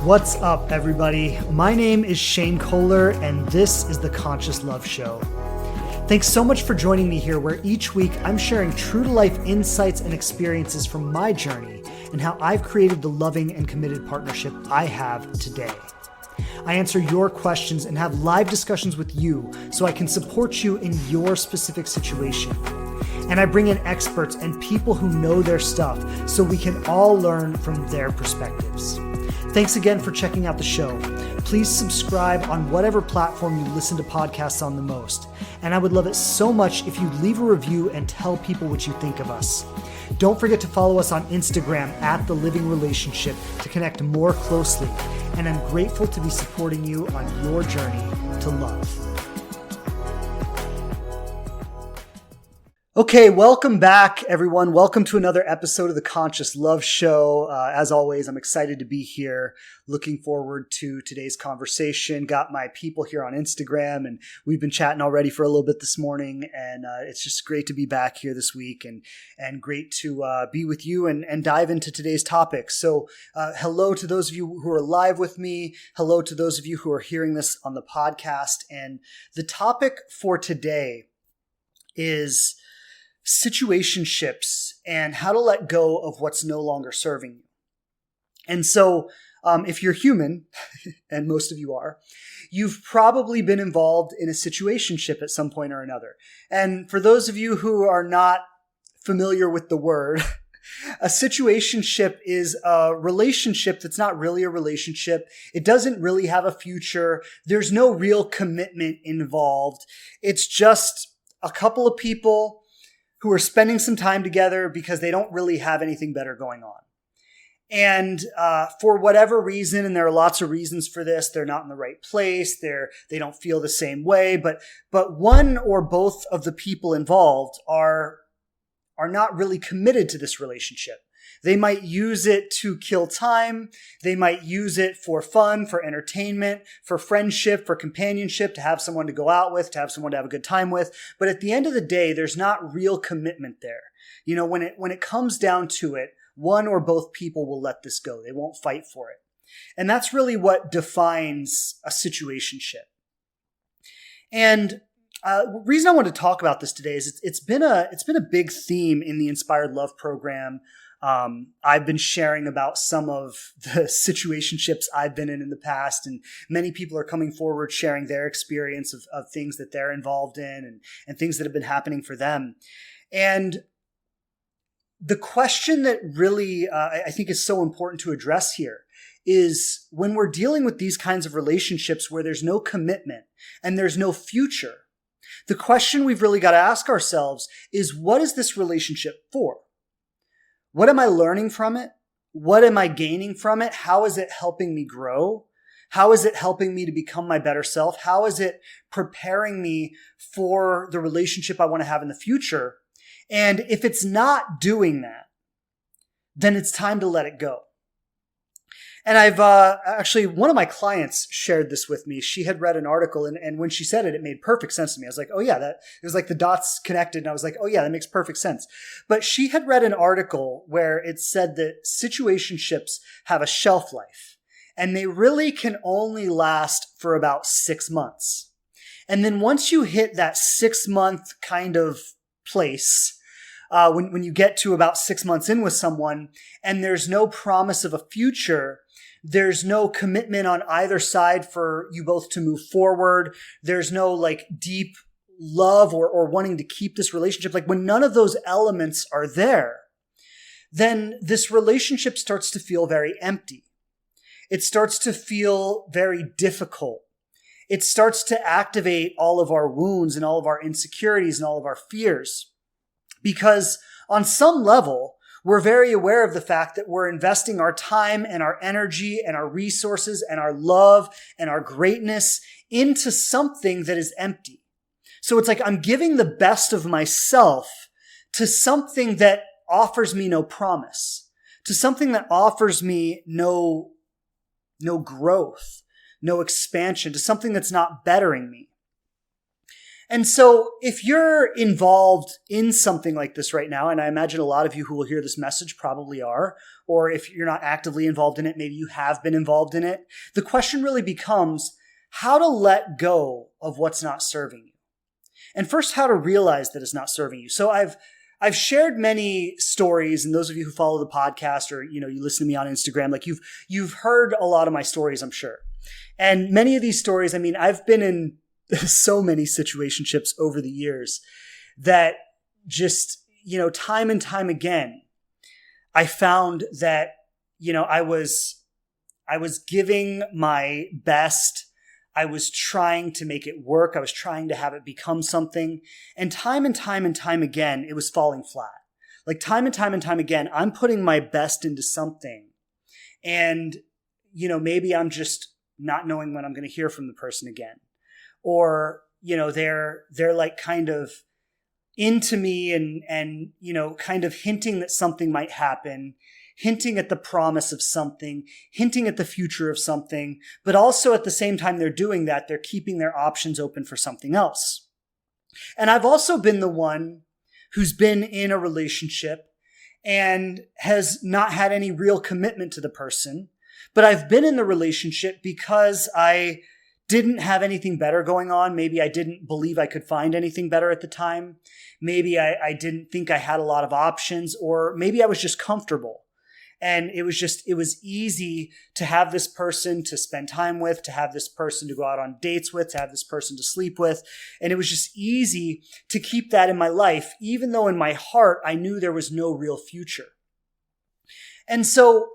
What's up, everybody? My name is Shane Kohler, and this is the Conscious Love Show. Thanks so much for joining me here, where each week I'm sharing true-to-life insights and experiences from my journey and how I've created the loving and committed partnership I have today. I answer your questions and have live discussions with you so I can support you in your specific situation. And I bring in experts and people who know their stuff so we can all learn from their perspectives. Thanks again for checking out the show. Please subscribe on whatever platform you listen to podcasts on the most. And I would love it so much if you leave a review and tell people what you think of us. Don't forget to follow us on Instagram at The Living Relationship to connect more closely. And I'm grateful to be supporting you on your journey to love. Okay, welcome back, everyone. Welcome to another episode of the Conscious Love Show. As always, I'm excited to be here. Looking forward to today's conversation. Got my people here on Instagram, and we've been chatting already for a little bit this morning. And it's just great to be back here this week, and great to be with you and dive into today's topic. So, hello to those of you who are live with me. Hello to those of you who are hearing this on the podcast. And the topic for today is situationships and how to let go of what's no longer serving you. And so if you're human, and most of you are, you've probably been involved in a situationship at some point or another. And for those of you who are not familiar with the word, a situationship is a relationship that's not really a relationship. It doesn't really have a future. There's no real commitment involved. It's just a couple of people who are spending some time together because they don't really have anything better going on. And for whatever reason, and there are lots of reasons for this, they're not in the right place, they don't feel the same way, but one or both of the people involved are not really committed to this relationship. They might use it to kill time. They might use it for fun, for entertainment, for friendship, for companionship, to have someone to go out with, to have someone to have a good time with. But at the end of the day, there's not real commitment there. You know, when it comes down to it, one or both people will let this go. They won't fight for it. And that's really what defines a situationship. And the reason I want to talk about this today is it's been a big theme in the Inspired Love program. I've been sharing about some of the situationships I've been in the past, and many people are coming forward sharing their experience of things that they're involved in and things that have been happening for them. And the question that really I think is so important to address here is when we're dealing with these kinds of relationships where there's no commitment and there's no future, the question we've really got to ask ourselves is, what is this relationship for? What am I learning from it? What am I gaining from it? How is it helping me grow? How is it helping me to become my better self? How is it preparing me for the relationship I want to have in the future? And if it's not doing that, then it's time to let it go. And I've actually, one of my clients shared this with me. She had read an article, and when she said it, it made perfect sense to me. I was like, oh yeah, it was like the dots connected. And I was like, oh yeah, that makes perfect sense. But she had read an article where it said that situationships have a shelf life, and they really can only last for about 6 months. And then once you hit that 6-month kind of place, when you get to about 6 months in with someone and there's no promise of a future, there's no commitment on either side for you both to move forward. There's no like deep love or wanting to keep this relationship. Like when none of those elements are there, then this relationship starts to feel very empty. It starts to feel very difficult. It starts to activate all of our wounds and all of our insecurities and all of our fears. Because on some level, we're very aware of the fact that we're investing our time and our energy and our resources and our love and our greatness into something that is empty. So it's like I'm giving the best of myself to something that offers me no promise, to something that offers me no growth, no expansion, to something that's not bettering me. And so if you're involved in something like this right now, and I imagine a lot of you who will hear this message probably are, or if you're not actively involved in it, maybe you have been involved in it, the question really becomes how to let go of what's not serving you. And first, how to realize that it's not serving you. So I've shared many stories, and those of you who follow the podcast or you listen to me on Instagram, like you've heard a lot of my stories, I'm sure. And many of these stories, I've been in so many situationships over the years that just, time and time again, I found that, I was giving my best. I was trying to make it work. I was trying to have it become something. And time again, it was falling flat. Like time and time again, I'm putting my best into something. And, maybe I'm just not knowing when I'm going to hear from the person again. Or, they're like kind of into me and, kind of hinting that something might happen, hinting at the promise of something, hinting at the future of something, but also at the same time they're doing that, they're keeping their options open for something else. And I've also been the one who's been in a relationship and has not had any real commitment to the person, but I've been in the relationship because I didn't have anything better going on. Maybe I didn't believe I could find anything better at the time. Maybe I didn't think I had a lot of options, or maybe I was just comfortable. And it was easy to have this person to spend time with, to have this person to go out on dates with, to have this person to sleep with. And it was just easy to keep that in my life, even though in my heart, I knew there was no real future. And so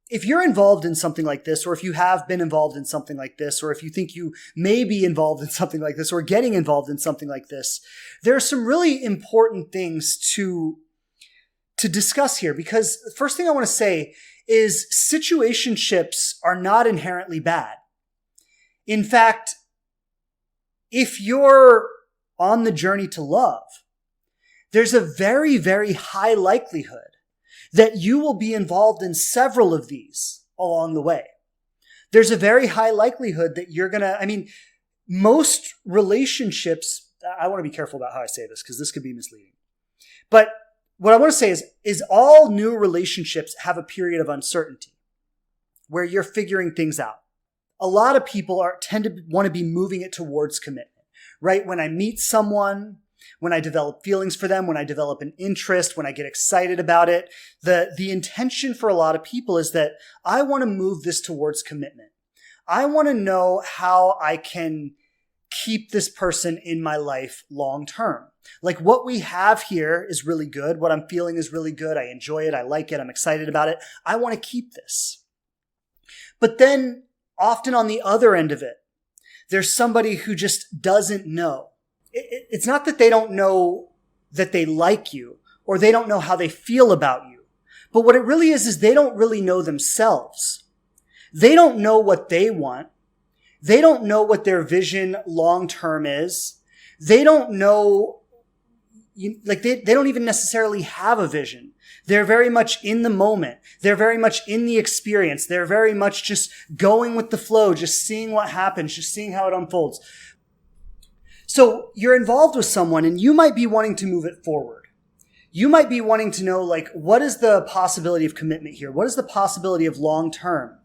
if you're involved in something like this, or if you have been involved in something like this, or if you think you may be involved in something like this, or getting involved in something like this, there are some really important things to discuss here. Because the first thing I want to say is situationships are not inherently bad. In fact, if you're on the journey to love, there's a very, very high likelihood that you will be involved in several of these along the way. There's a very high likelihood that you're going to, most relationships, I want to be careful about how I say this because this could be misleading. But what I want to say is all new relationships have a period of uncertainty where you're figuring things out. A lot of people tend to want to be moving it towards commitment, right? When I meet someone, when I develop feelings for them, when I develop an interest, when I get excited about it, the intention for a lot of people is that I want to move this towards commitment. I want to know how I can keep this person in my life long term. Like what we have here is really good. What I'm feeling is really good. I enjoy it. I like it. I'm excited about it. I want to keep this. But then often on the other end of it, there's somebody who just doesn't know. It's not that they don't know that they like you or they don't know how they feel about you. But what it really is they don't really know themselves. They don't know what they want. They don't know what their vision long term is. They don't know, they don't even necessarily have a vision. They're very much in the moment. They're very much in the experience. They're very much just going with the flow, just seeing what happens, just seeing how it unfolds. So you're involved with someone and you might be wanting to move it forward. You might be wanting to know, what is the possibility of commitment here? What is the possibility of long term?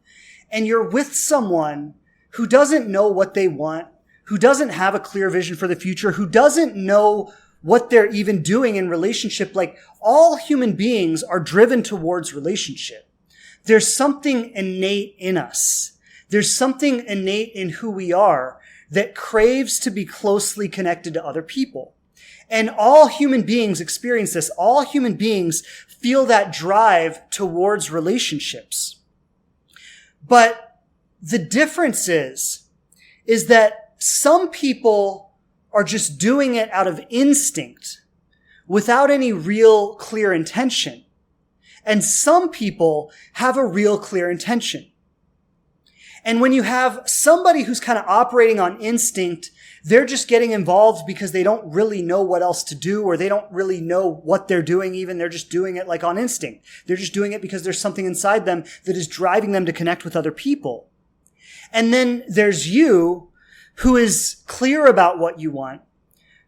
And you're with someone who doesn't know what they want, who doesn't have a clear vision for the future, who doesn't know what they're even doing in relationship. All human beings are driven towards relationship. There's something innate in us. There's something innate in who we are that craves to be closely connected to other people. And all human beings experience this. All human beings feel that drive towards relationships. But the difference is that some people are just doing it out of instinct without any real clear intention. And some people have a real clear intention. And when you have somebody who's kind of operating on instinct, they're just getting involved because they don't really know what else to do, or they don't really know what they're doing even. They're just doing it on instinct. They're just doing it because there's something inside them that is driving them to connect with other people. And then there's you, who is clear about what you want,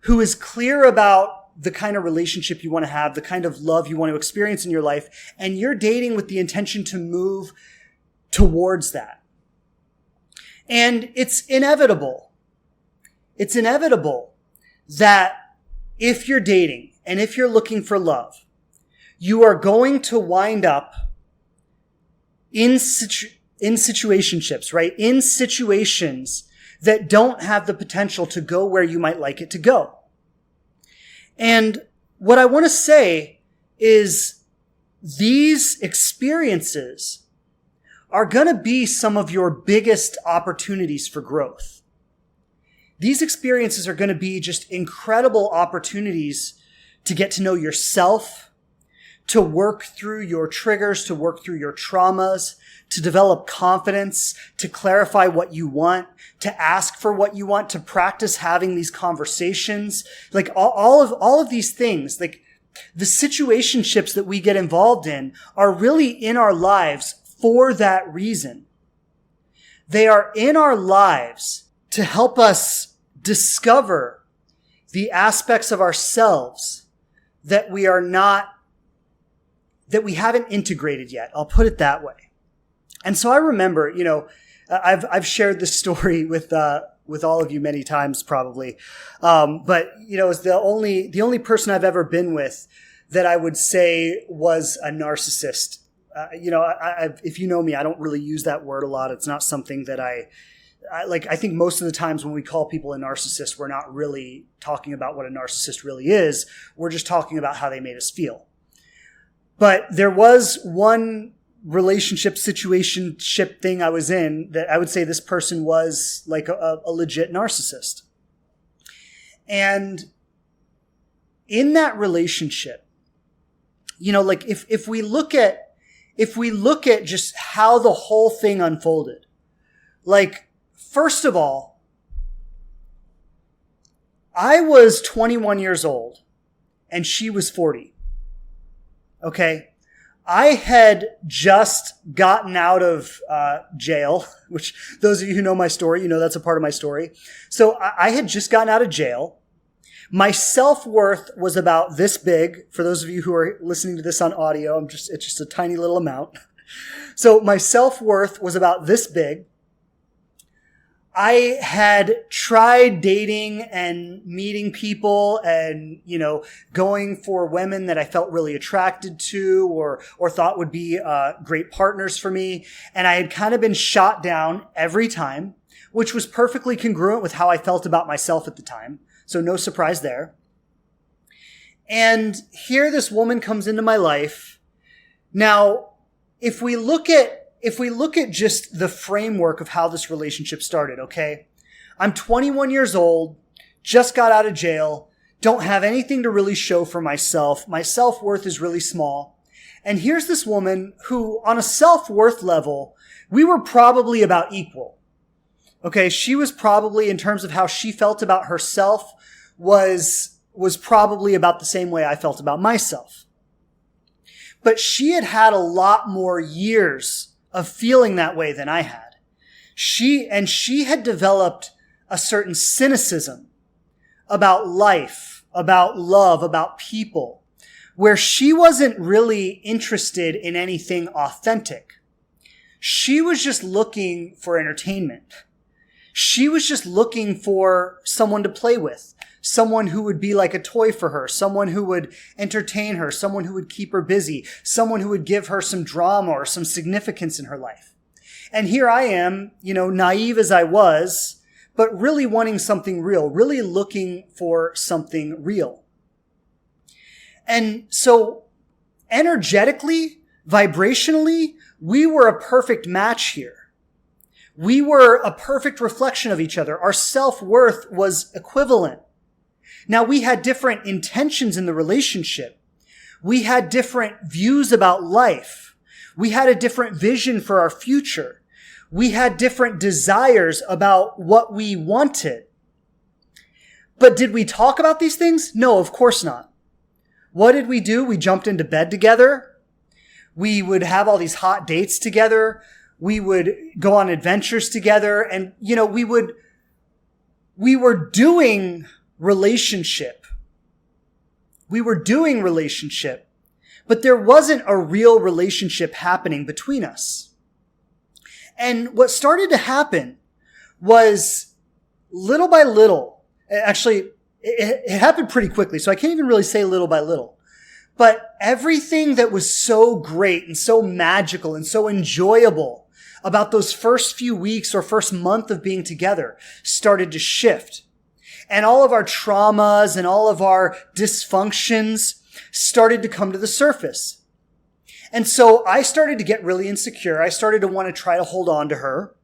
who is clear about the kind of relationship you want to have, the kind of love you want to experience in your life, and you're dating with the intention to move towards that. And it's inevitable. It's inevitable that if you're dating and if you're looking for love, you are going to wind up in situationships, right? In situations that don't have the potential to go where you might like it to go. And what I want to say is these experiences are going to be some of your biggest opportunities for growth. These experiences are going to be just incredible opportunities to get to know yourself, to work through your triggers, to work through your traumas, to develop confidence, to clarify what you want, to ask for what you want, to practice having these conversations. Like all of these things, like the situationships that we get involved in are really in our lives for that reason. They are in our lives to help us discover the aspects of ourselves that we haven't integrated yet. I'll put it that way. And so I remember, I've shared this story with all of you many times probably. But it's the only person I've ever been with that I would say was a narcissist. If you know me, I don't really use that word a lot. It's not something that I like. I think most of the times when we call people a narcissist, we're not really talking about what a narcissist really is. We're just talking about how they made us feel. But there was one relationship situationship thing I was in that I would say this person was like a legit narcissist. And in that relationship, like if we look at just how the whole thing unfolded, like, first of all, I was 21 years old and she was 40. Okay. I had just gotten out of jail, which those of you who know my story, that's a part of my story. So I had just gotten out of jail. My self-worth was about this big. For those of you who are listening to this on audio, it's just a tiny little amount. So my self-worth was about this big. I had tried dating and meeting people and, going for women that I felt really attracted to or thought would be great partners for me. And I had kind of been shot down every time, which was perfectly congruent with how I felt about myself at the time. So no surprise there. And here this woman comes into my life. Now, if we look at just the framework of how this relationship started, okay? I'm 21 years old, just got out of jail, don't have anything to really show for myself. My self-worth is really small. And here's this woman who, on a self-worth level, we were probably about equal. Okay, she was probably, in terms of how she felt about herself, was probably about the same way I felt about myself. But she had had a lot more years of feeling that way than I had. She had developed a certain cynicism about life, about love, about people, where she wasn't really interested in anything authentic. She was just looking for entertainment. She was just looking for someone to play with, someone who would be like a toy for her, someone who would entertain her, someone who would keep her busy, someone who would give her some drama or some significance in her life. And here I am, naive as I was, but really wanting something real, really looking for something real. And so energetically, vibrationally, we were a perfect match here. We were a perfect reflection of each other. Our self-worth was equivalent. Now, we had different intentions in the relationship. We had different views about life. We had a different vision for our future. We had different desires about what we wanted. But did we talk about these things? No, of course not. What did we do? We jumped into bed together. We would have all these hot dates together. We would go on adventures together. And, we were doing relationship. We were doing relationship, but there wasn't a real relationship happening between us. And what started to happen was little by little, actually, it happened pretty quickly, so I can't even really say little by little. But everything that was so great and so magical and so enjoyable about those first few weeks or first month of being together started to shift. And all of our traumas and all of our dysfunctions started to come to the surface. And so I started to get really insecure. I started to want to try to hold on to her.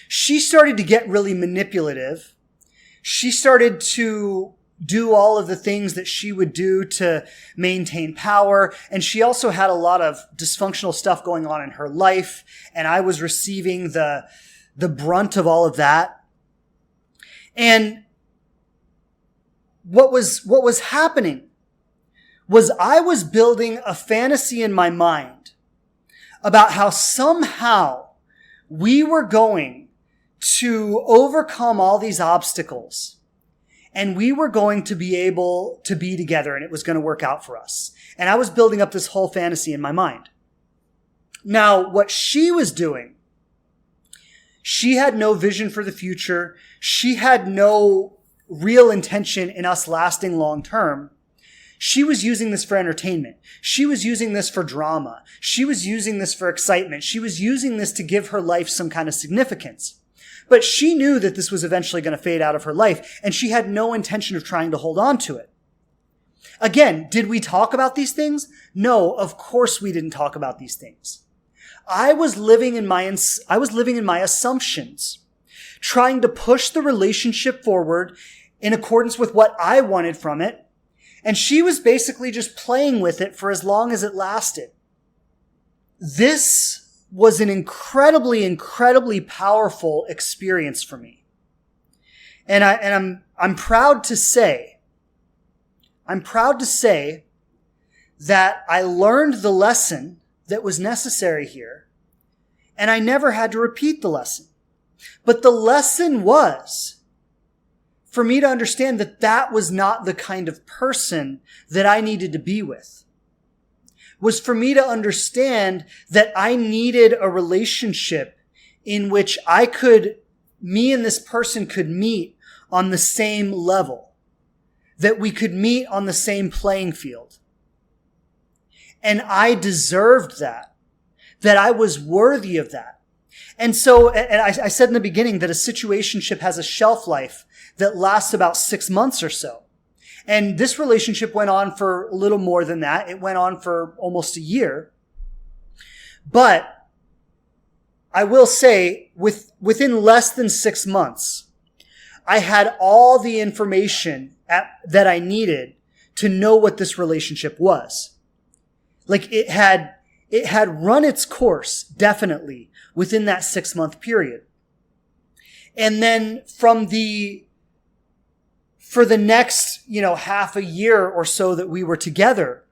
She started to get really manipulative. She started to do all of the things that she would do to maintain power. And she also had a lot of dysfunctional stuff going on in her life. And I was receiving the brunt of all of that. And what was happening was I was building a fantasy in my mind about how somehow we were going to overcome all these obstacles and we were going to be able to be together and it was going to work out for us. And I was building up this whole fantasy in my mind. Now, what she was doing, she had no vision for the future. She had no real intention in us lasting long term. She was using this for entertainment. She was using this for drama. She was using this for excitement. She was using this to give her life some kind of significance. But she knew that this was eventually going to fade out of her life, and she had no intention of trying to hold on to it. Again, did we talk about these things? No, of course we didn't talk about these things. I was living in my assumptions, trying to push the relationship forward in accordance with what I wanted from it. And she was basically just playing with it for as long as it lasted. This was an incredibly, incredibly powerful experience for me. And I'm proud to say that I learned the lesson that was necessary here, and I never had to repeat the lesson. But the lesson was for me to understand that that was not the kind of person that I needed to be with. Was for me to understand that I needed a relationship in which me and this person could meet on the same level. That we could meet on the same playing field. And I deserved that. That I was worthy of that. And so, and I said in the beginning that a situationship has a shelf life that lasts about 6 months or so. And this relationship went on for a little more than that. It went on for almost a year. But I will say, within less than 6 months, I had all the information that I needed to know what this relationship was. Like it had run its course, definitely, within that 6-month period. And then for the next, half a year or so that we were together,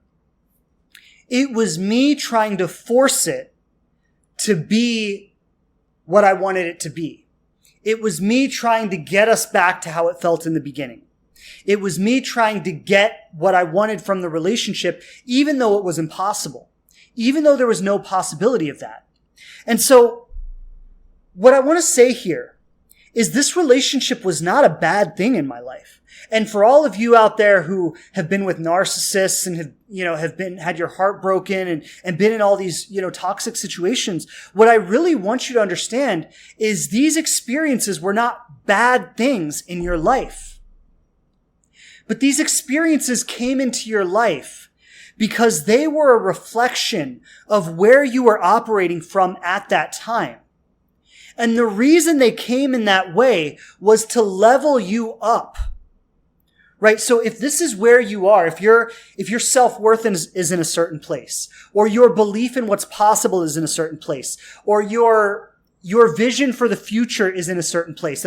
it was me trying to force it to be what I wanted it to be. It was me trying to get us back to how it felt in the beginning. It was me trying to get what I wanted from the relationship, even though it was impossible, even though there was no possibility of that. And so what I want to say here is this relationship was not a bad thing in my life. And for all of you out there who have been with narcissists and have had your heart broken and been in all these, toxic situations, what I really want you to understand is these experiences were not bad things in your life. But these experiences came into your life because they were a reflection of where you were operating from at that time. And the reason they came in that way was to level you up. Right? So if this is where you are, if your self-worth is in a certain place, or your belief in what's possible is in a certain place, or your vision for the future is in a certain place,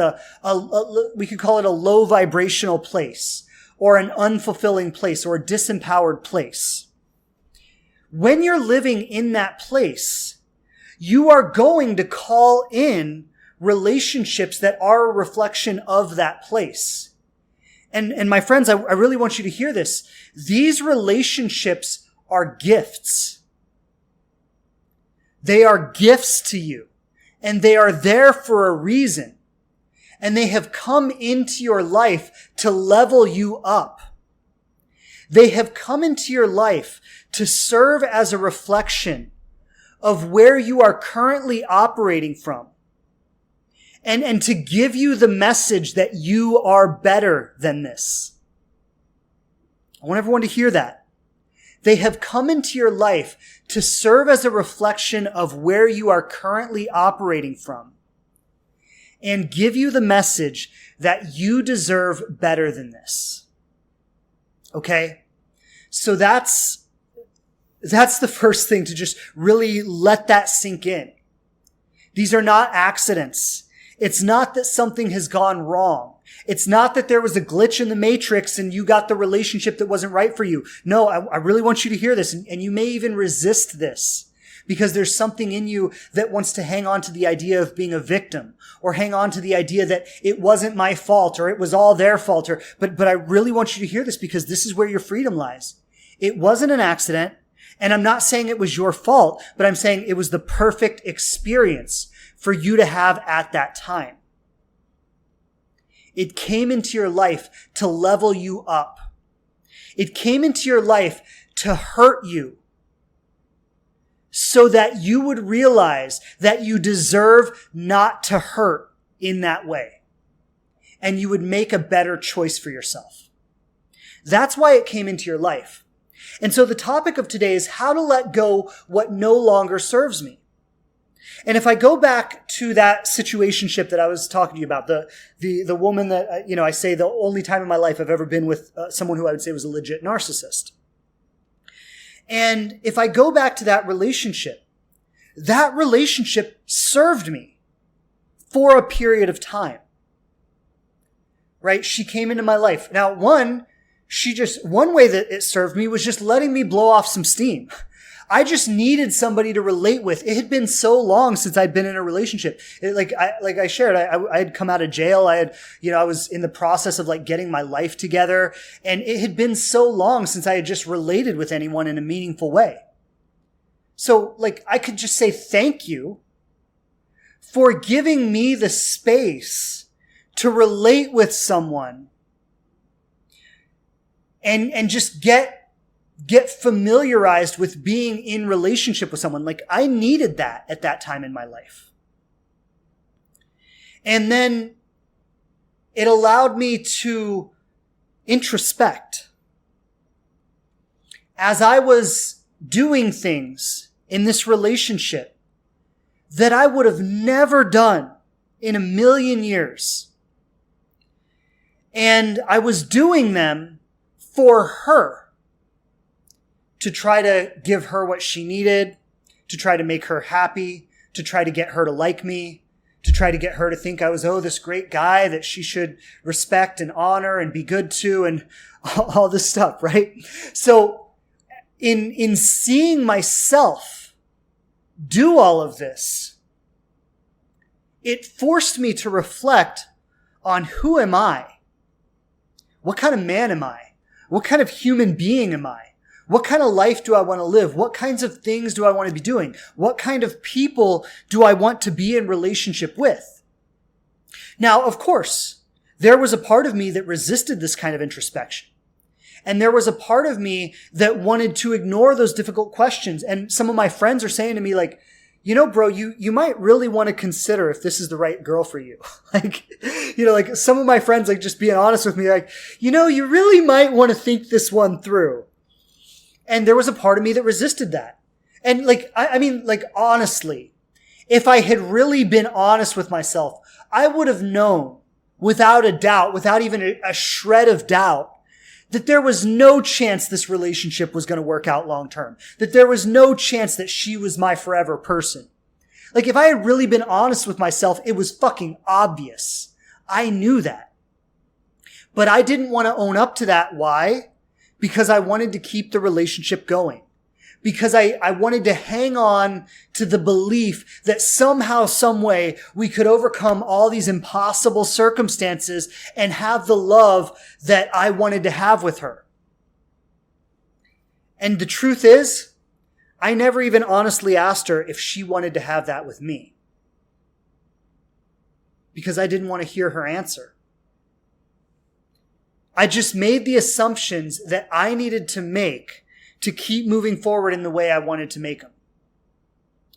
we could call it a low vibrational place, or an unfulfilling place, or a disempowered place. When you're living in that place, you are going to call in relationships that are a reflection of that place. And my friends, I really want you to hear this. These relationships are gifts. They are gifts to you, and they are there for a reason. And they have come into your life to level you up. They have come into your life to serve as a reflection of where you are currently operating from. And to give you the message that you are better than this. I want everyone to hear that. They have come into your life to serve as a reflection of where you are currently operating from and give you the message that you deserve better than this. Okay? So that's the first thing, to just really let that sink in. These are not accidents. It's not that something has gone wrong. It's not that there was a glitch in the matrix and you got the relationship that wasn't right for you. No, I really want you to hear this, and you may even resist this because there's something in you that wants to hang on to the idea of being a victim, or hang on to the idea that it wasn't my fault or it was all their fault. But I really want you to hear this, because this is where your freedom lies. It wasn't an accident, and I'm not saying it was your fault, but I'm saying it was the perfect experience for you to have at that time. It came into your life to level you up. It came into your life to hurt you so that you would realize that you deserve not to hurt in that way. And you would make a better choice for yourself. That's why it came into your life. And so the topic of today is how to let go what no longer serves me. And if I go back to that situationship that I was talking to you about, the woman that, I say the only time in my life I've ever been with someone who I would say was a legit narcissist. And if I go back to that relationship served me for a period of time. Right? She came into my life. Now, one way that it served me was just letting me blow off some steam. I just needed somebody to relate with. It had been so long since I'd been in a relationship. Like I shared, I had come out of jail. I was in the process of getting my life together. And it had been so long since I had just related with anyone in a meaningful way. So I could just say thank you for giving me the space to relate with someone and just get familiarized with being in relationship with someone. I needed that at that time in my life. And then it allowed me to introspect. As I was doing things in this relationship that I would have never done in a million years. And I was doing them for her, to try to give her what she needed, to try to make her happy, to try to get her to like me, to try to get her to think I was, this great guy that she should respect and honor and be good to, and all this stuff, right? So in seeing myself do all of this, it forced me to reflect on who am I? What kind of man am I? What kind of human being am I? What kind of life do I want to live? What kinds of things do I want to be doing? What kind of people do I want to be in relationship with? Now, of course, there was a part of me that resisted this kind of introspection. And there was a part of me that wanted to ignore those difficult questions. And some of my friends are saying to me bro, you might really want to consider if this is the right girl for you. Some of my friends, just being honest with me, you really might want to think this one through. And there was a part of me that resisted that. And honestly, if I had really been honest with myself, I would have known without a doubt, without even a shred of doubt, that there was no chance this relationship was going to work out long term. That there was no chance that she was my forever person. If I had really been honest with myself, it was fucking obvious. I knew that. But I didn't want to own up to that. Why? Because I wanted to keep the relationship going. because I wanted to hang on to the belief that somehow, some way, we could overcome all these impossible circumstances and have the love that I wanted to have with her. And the truth is, I never even honestly asked her if she wanted to have that with me, because I didn't want to hear her answer. I just made the assumptions that I needed to make to keep moving forward in the way I wanted to make them,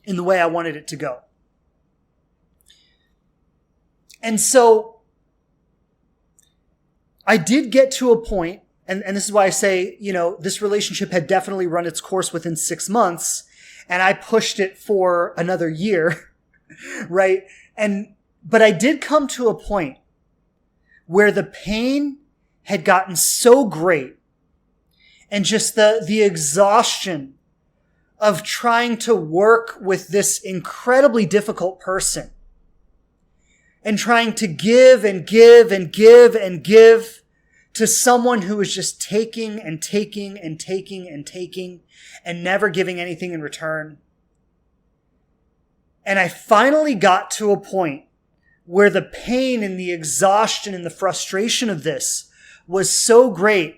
in the way I wanted it to go. And so I did get to a point, and this is why I say, this relationship had definitely run its course within 6 months, and I pushed it for another year, right? But I did come to a point where the pain had gotten so great, and just the exhaustion of trying to work with this incredibly difficult person and trying to give and give and give and give to someone who was just taking and taking and taking and taking and never giving anything in return. And I finally got to a point where the pain and the exhaustion and the frustration of this was so great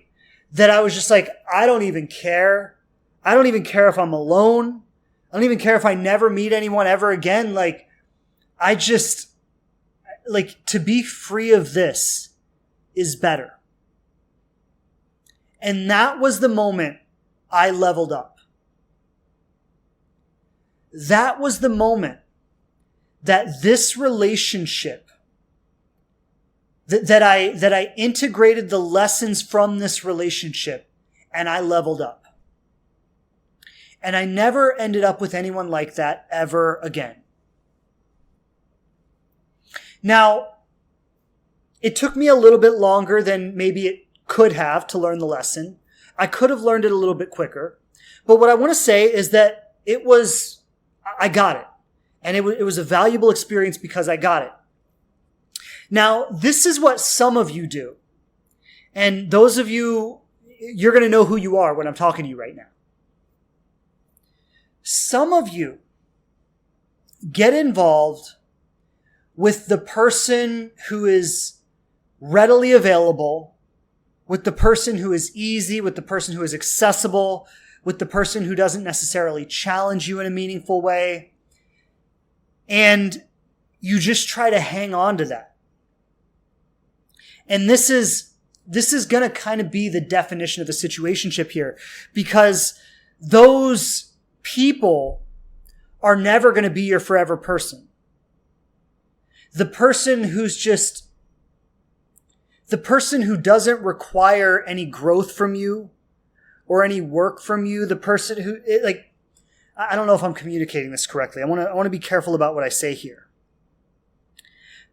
that I was just like, I don't even care. I don't even care if I'm alone. I don't even care if I never meet anyone ever again. To be free of this is better. And that was the moment I leveled up. That was the moment that this relationship, that I integrated the lessons from this relationship and I leveled up. And I never ended up with anyone like that ever again. Now, it took me a little bit longer than maybe it could have to learn the lesson. I could have learned it a little bit quicker. But what I want to say is that I got it. And it was a valuable experience because I got it. Now, this is what some of you do. And those of you, you're going to know who you are when I'm talking to you right now. Some of you get involved with the person who is readily available, with the person who is easy, with the person who is accessible, with the person who doesn't necessarily challenge you in a meaningful way. And you just try to hang on to that. And this is going to kind of be the definition of the situationship here, because those people are never going to be your forever person. The person who doesn't require any growth from you or any work from you, the person who, I don't know if I'm communicating this correctly. I want to be careful about what I say here.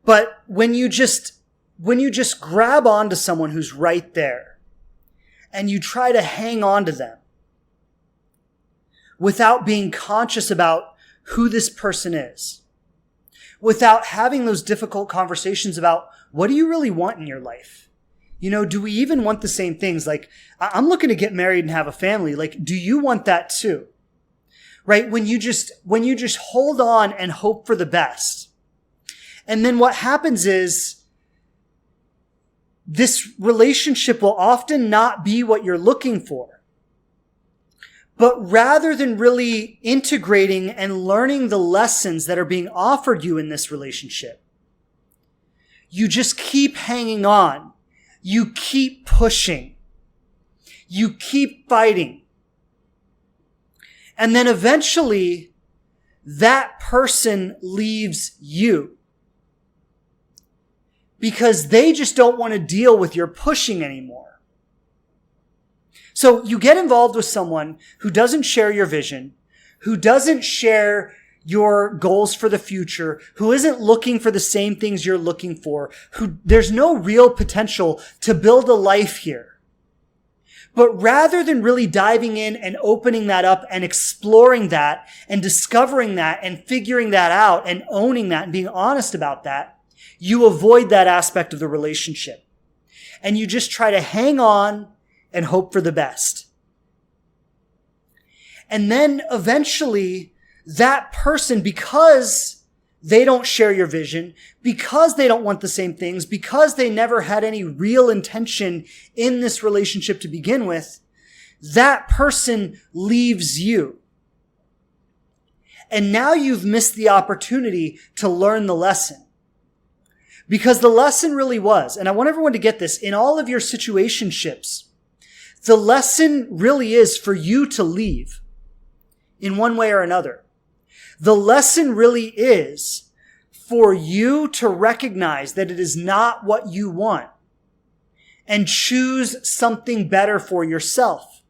But when you just grab onto someone who's right there and you try to hang on to them without being conscious about who this person is, without having those difficult conversations about what do you really want in your life? Do we even want the same things? Like, I'm looking to get married and have a family. Like, do you want that too? Right? When you just hold on and hope for the best. And then what happens is this relationship will often not be what you're looking for. But rather than really integrating and learning the lessons that are being offered you in this relationship, you just keep hanging on. You keep pushing. You keep fighting. And then eventually, that person leaves you. Because they just don't want to deal with your pushing anymore. So you get involved with someone who doesn't share your vision, who doesn't share your goals for the future, who isn't looking for the same things you're looking for, who there's no real potential to build a life here. But rather than really diving in and opening that up and exploring that and discovering that and figuring that out and owning that and being honest about that, you avoid that aspect of the relationship. And you just try to hang on and hope for the best. And then eventually that person, because they don't share your vision, because they don't want the same things, because they never had any real intention in this relationship to begin with, that person leaves you. And now you've missed the opportunity to learn the lesson. Because the lesson really was, and I want everyone to get this, in all of your situationships, the lesson really is for you to leave in one way or another. The lesson really is for you to recognize that it is not what you want and choose something better for yourself.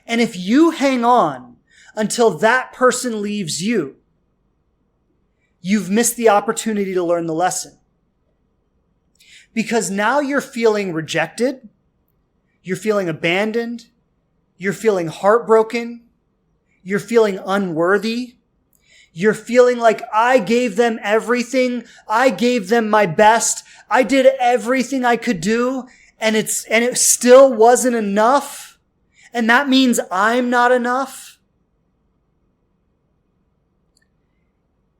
And if you hang on until that person leaves you, you've missed the opportunity to learn the lesson. Because now you're feeling rejected, you're feeling abandoned, you're feeling heartbroken, you're feeling unworthy, you're feeling like I gave them everything, I gave them my best, I did everything I could do, and it still wasn't enough, and that means I'm not enough.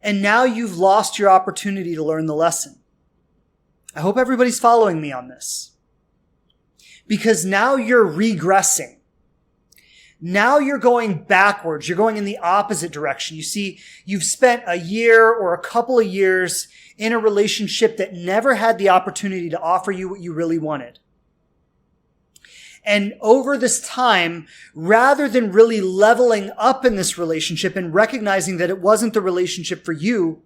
And now you've lost your opportunity to learn the lesson. I hope everybody's following me on this. Because now you're regressing. Now you're going backwards. You're going in the opposite direction. You see, you've spent a year or a couple of years in a relationship that never had the opportunity to offer you what you really wanted. And over this time, rather than really leveling up in this relationship and recognizing that it wasn't the relationship for you,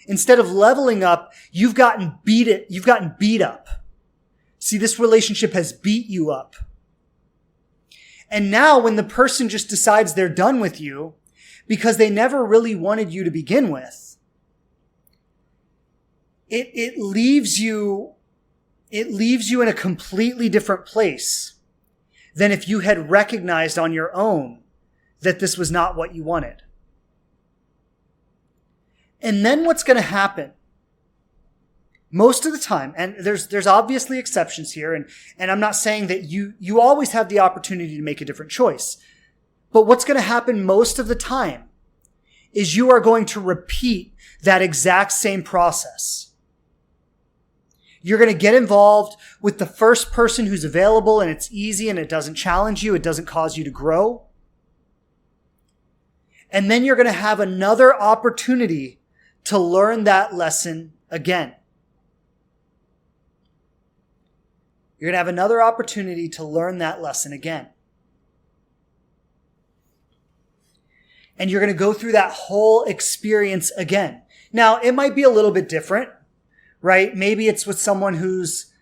instead of leveling up, you've gotten beat up. See, this relationship has beat you up. And now when the person just decides they're done with you because they never really wanted you to begin with, it leaves you in a completely different place than if you had recognized on your own that this was not what you wanted. And then what's going to happen? Most of the time, and there's obviously exceptions here, and I'm not saying that you always have the opportunity to make a different choice. But what's going to happen most of the time is you are going to repeat that exact same process. You're going to get involved with the first person who's available, and it's easy and it doesn't challenge you. It doesn't cause you to grow. And then you're going to have another opportunity to learn that lesson again. You're going to have another opportunity to learn that lesson again. And you're going to go through that whole experience again. Now, it might be a little bit different, right? Maybe it's with someone who's,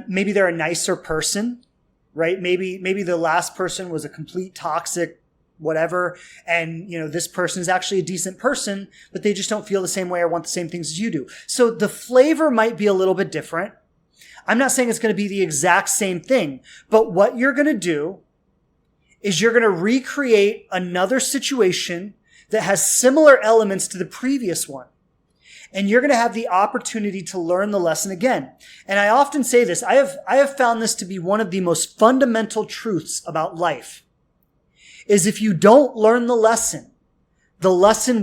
maybe they're a nicer person, right? Maybe the last person was a complete toxic whatever, and this person is actually a decent person, but they just don't feel the same way or want the same things as you do. So the flavor might be a little bit different. I'm not saying it's going to be the exact same thing, but what you're going to do is you're going to recreate another situation that has similar elements to the previous one. And you're going to have the opportunity to learn the lesson again. And I often say this, I have found this to be one of the most fundamental truths about life, is if you don't learn the lesson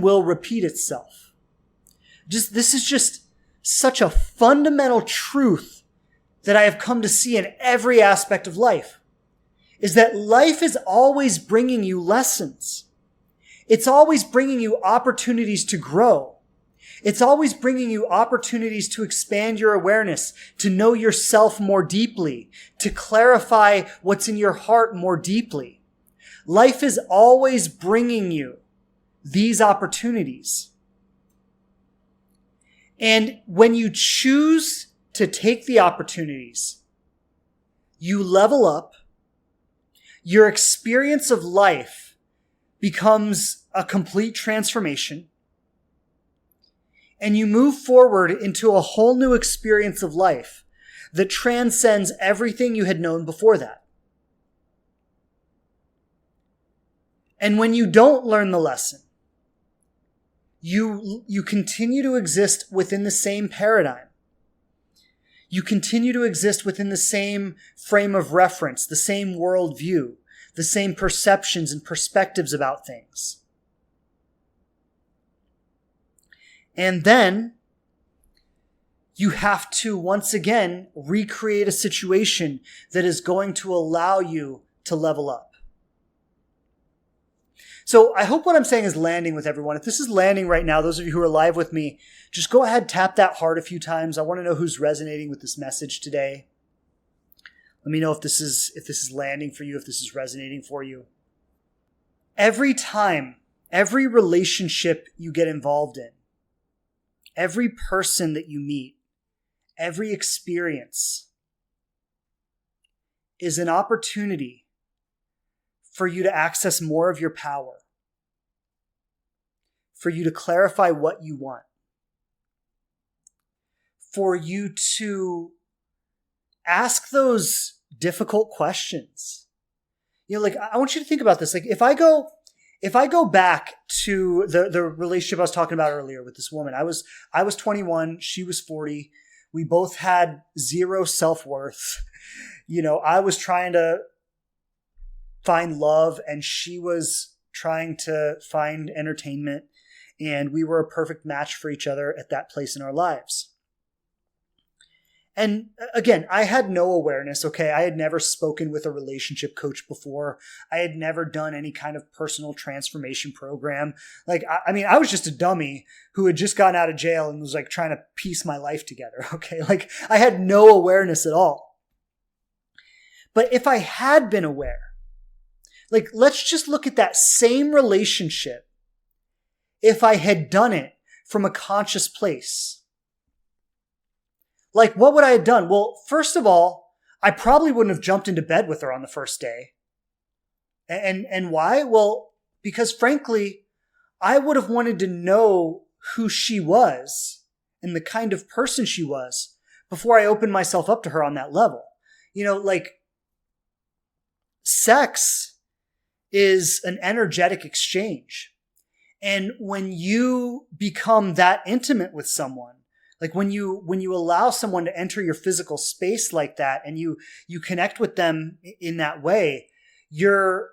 will repeat itself. This is just such a fundamental truth that I have come to see in every aspect of life, is that life is always bringing you lessons. It's always bringing you opportunities to grow. It's always bringing you opportunities to expand your awareness, to know yourself more deeply, to clarify what's in your heart more deeply. Life is always bringing you these opportunities. And when you choose to take the opportunities, you level up, your experience of life becomes a complete transformation, and you move forward into a whole new experience of life that transcends everything you had known before that. And when you don't learn the lesson, you continue to exist within the same paradigm. You continue to exist within the same frame of reference, the same worldview, the same perceptions and perspectives about things. And then you have to, once again, recreate a situation that is going to allow you to level up. So I hope what I'm saying is landing with everyone. If this is landing right now, those of you who are live with me, just go ahead, tap that heart a few times. I want to know who's resonating with this message today. Let me know if this is landing for you, if this is resonating for you. Every time, every relationship you get involved in, every person that you meet, every experience is an opportunity for you to access more of your power, for you to clarify what you want, for you to ask those difficult questions. Like, I want you to think about this. Like, if I go back to the relationship I was talking about earlier with this woman, I was 21, she was 40. We both had zero self-worth. I was trying to find love and she was trying to find entertainment, and we were a perfect match for each other at that place in our lives. And again, I had no awareness, okay? I had never spoken with a relationship coach before. I had never done any kind of personal transformation program. Like, I was just a dummy who had just gotten out of jail and was like trying to piece my life together, okay? Like, I had no awareness at all. But if I had been aware, like, let's just look at that same relationship if I had done it from a conscious place. Like, what would I have done? Well, first of all, I probably wouldn't have jumped into bed with her on the first day. And why? Well, because frankly, I would have wanted to know who she was and the kind of person she was before I opened myself up to her on that level. Like, sex is an energetic exchange. And when you become that intimate with someone, like when you allow someone to enter your physical space like that and you connect with them in that way, you're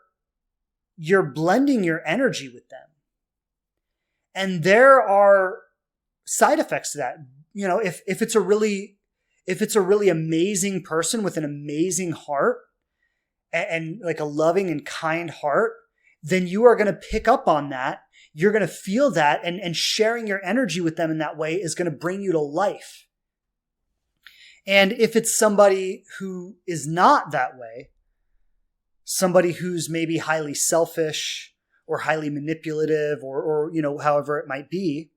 blending your energy with them. And there are side effects to that. If it's a really amazing person with an amazing heart and like a loving and kind heart, then you are going to pick up on that. You're going to feel that, and sharing your energy with them in that way is going to bring you to life. And if it's somebody who is not that way, somebody who's maybe highly selfish or highly manipulative or however it might be,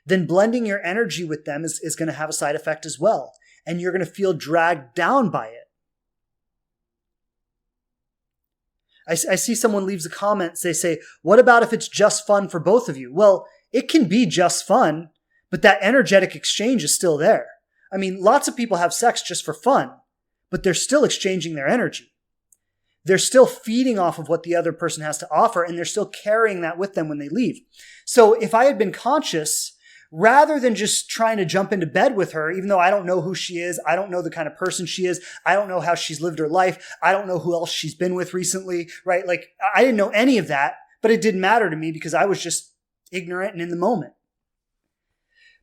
then blending your energy with them is going to have a side effect as well. And you're going to feel dragged down by it. I see someone leaves a comment, they say, what about if it's just fun for both of you? Well, it can be just fun, but that energetic exchange is still there. I mean, lots of people have sex just for fun, but they're still exchanging their energy. They're still feeding off of what the other person has to offer, and they're still carrying that with them when they leave. So if I had been conscious, rather than just trying to jump into bed with her, even though I don't know who she is, I don't know the kind of person she is, I don't know how she's lived her life, I don't know who else she's been with recently, right? Like, I didn't know any of that, but it didn't matter to me because I was just ignorant and in the moment.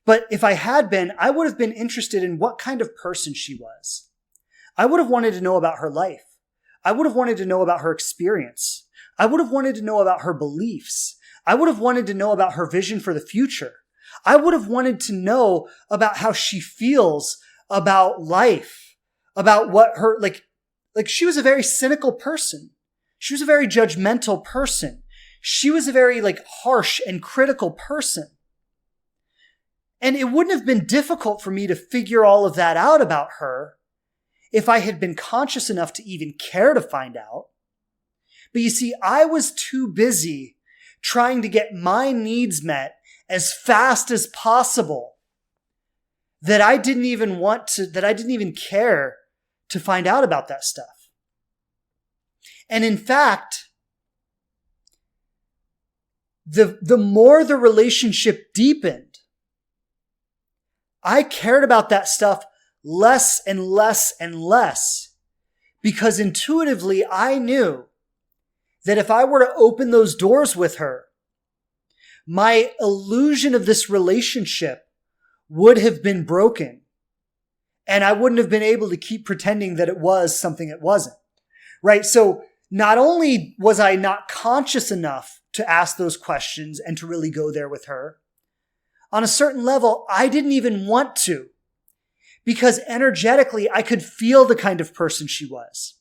But if I had been, I would have been interested in what kind of person she was. I would have wanted to know about her life. I would have wanted to know about her experience. I would have wanted to know about her beliefs. I would have wanted to know about her vision for the future. I would have wanted to know about how she feels about life, about what her, like she was a very cynical person. She was a very judgmental person. She was a very harsh and critical person. And it wouldn't have been difficult for me to figure all of that out about her if I had been conscious enough to even care to find out. But you see, I was too busy trying to get my needs met as fast as possible that I didn't even care to find out about that stuff. And in fact, the more the relationship deepened, I cared about that stuff less and less and less, because intuitively I knew that if I were to open those doors with her, my illusion of this relationship would have been broken. And I wouldn't have been able to keep pretending that it was something it wasn't. Right? So not only was I not conscious enough to ask those questions and to really go there with her, on a certain level, I didn't even want to, because energetically, I could feel the kind of person she was.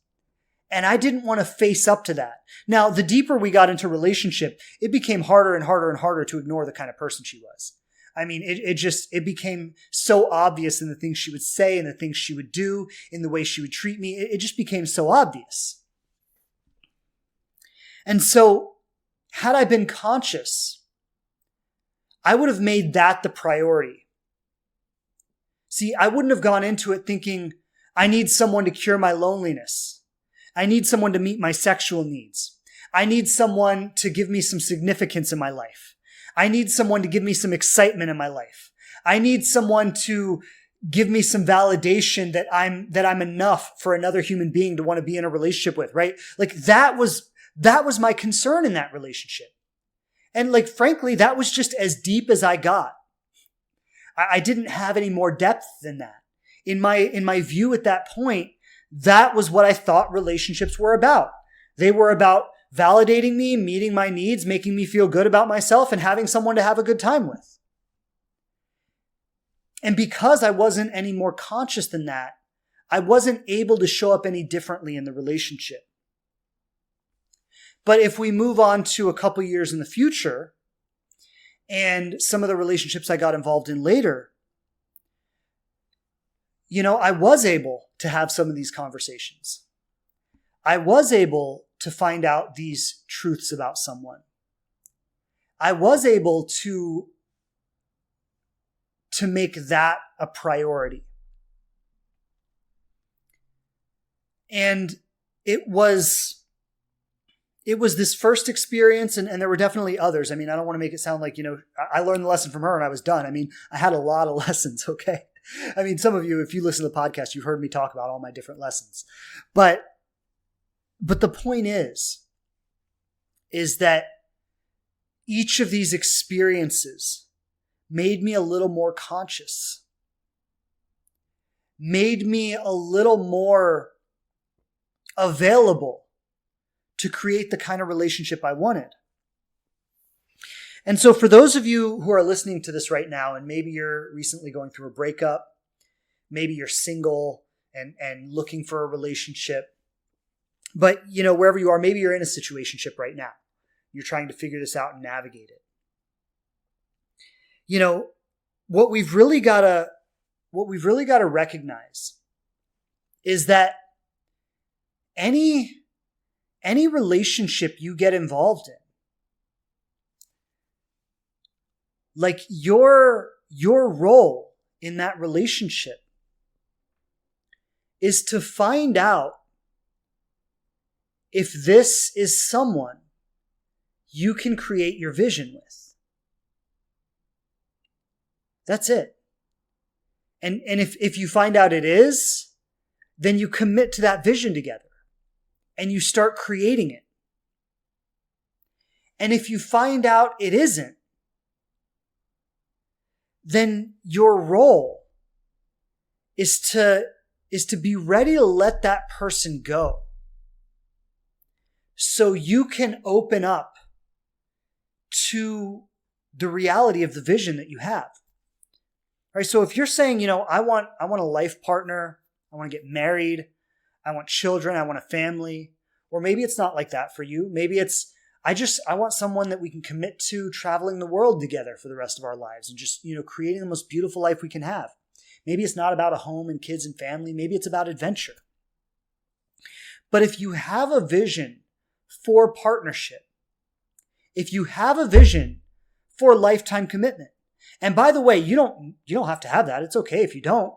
And I didn't want to face up to that. Now, the deeper we got into relationship, it became harder and harder and harder to ignore the kind of person she was. I mean, it became so obvious in the things she would say and the things she would do, in the way she would treat me. It just became so obvious. And so, had I been conscious, I would have made that the priority. See, I wouldn't have gone into it thinking, I need someone to cure my loneliness. I need someone to meet my sexual needs. I need someone to give me some significance in my life. I need someone to give me some excitement in my life. I need someone to give me some validation that I'm enough for another human being to want to be in a relationship with, right? Like that was my concern in that relationship. And like, frankly, that was just as deep as I got. I didn't have any more depth than that. In my view at that point, that was what I thought relationships were about. They were about validating me, meeting my needs, making me feel good about myself, and having someone to have a good time with. And because I wasn't any more conscious than that, I wasn't able to show up any differently in the relationship. But if we move on to a couple years in the future, and some of the relationships I got involved in later, I was able to have some of these conversations. I was able to find out these truths about someone. I was able to make that a priority. And it was this first experience, and there were definitely others. I mean, I don't want to make it sound like, I learned the lesson from her and I was done. I mean, I had a lot of lessons, okay? I mean, some of you, if you listen to the podcast, you've heard me talk about all my different lessons. But the point is that each of these experiences made me a little more conscious, made me a little more available to create the kind of relationship I wanted. And so for those of you who are listening to this right now, and maybe you're recently going through a breakup, maybe you're single and looking for a relationship, but wherever you are, maybe you're in a situationship right now. You're trying to figure this out and navigate it. What we've really got to recognize is that any relationship you get involved in, like your role in that relationship is to find out if this is someone you can create your vision with. That's it. And if you find out it is, then you commit to that vision together and you start creating it. And if you find out it isn't, then your role is to be ready to let that person go, so you can open up to the reality of the vision that you have. All right, so if you're saying, I want a life partner, I want to get married, I want children, I want a family, or maybe it's not like that for you. Maybe it's, I want someone that we can commit to traveling the world together for the rest of our lives and just, creating the most beautiful life we can have. Maybe it's not about a home and kids and family. Maybe it's about adventure. But if you have a vision for partnership, if you have a vision for lifetime commitment, and by the way, you don't have to have that. It's okay if you don't.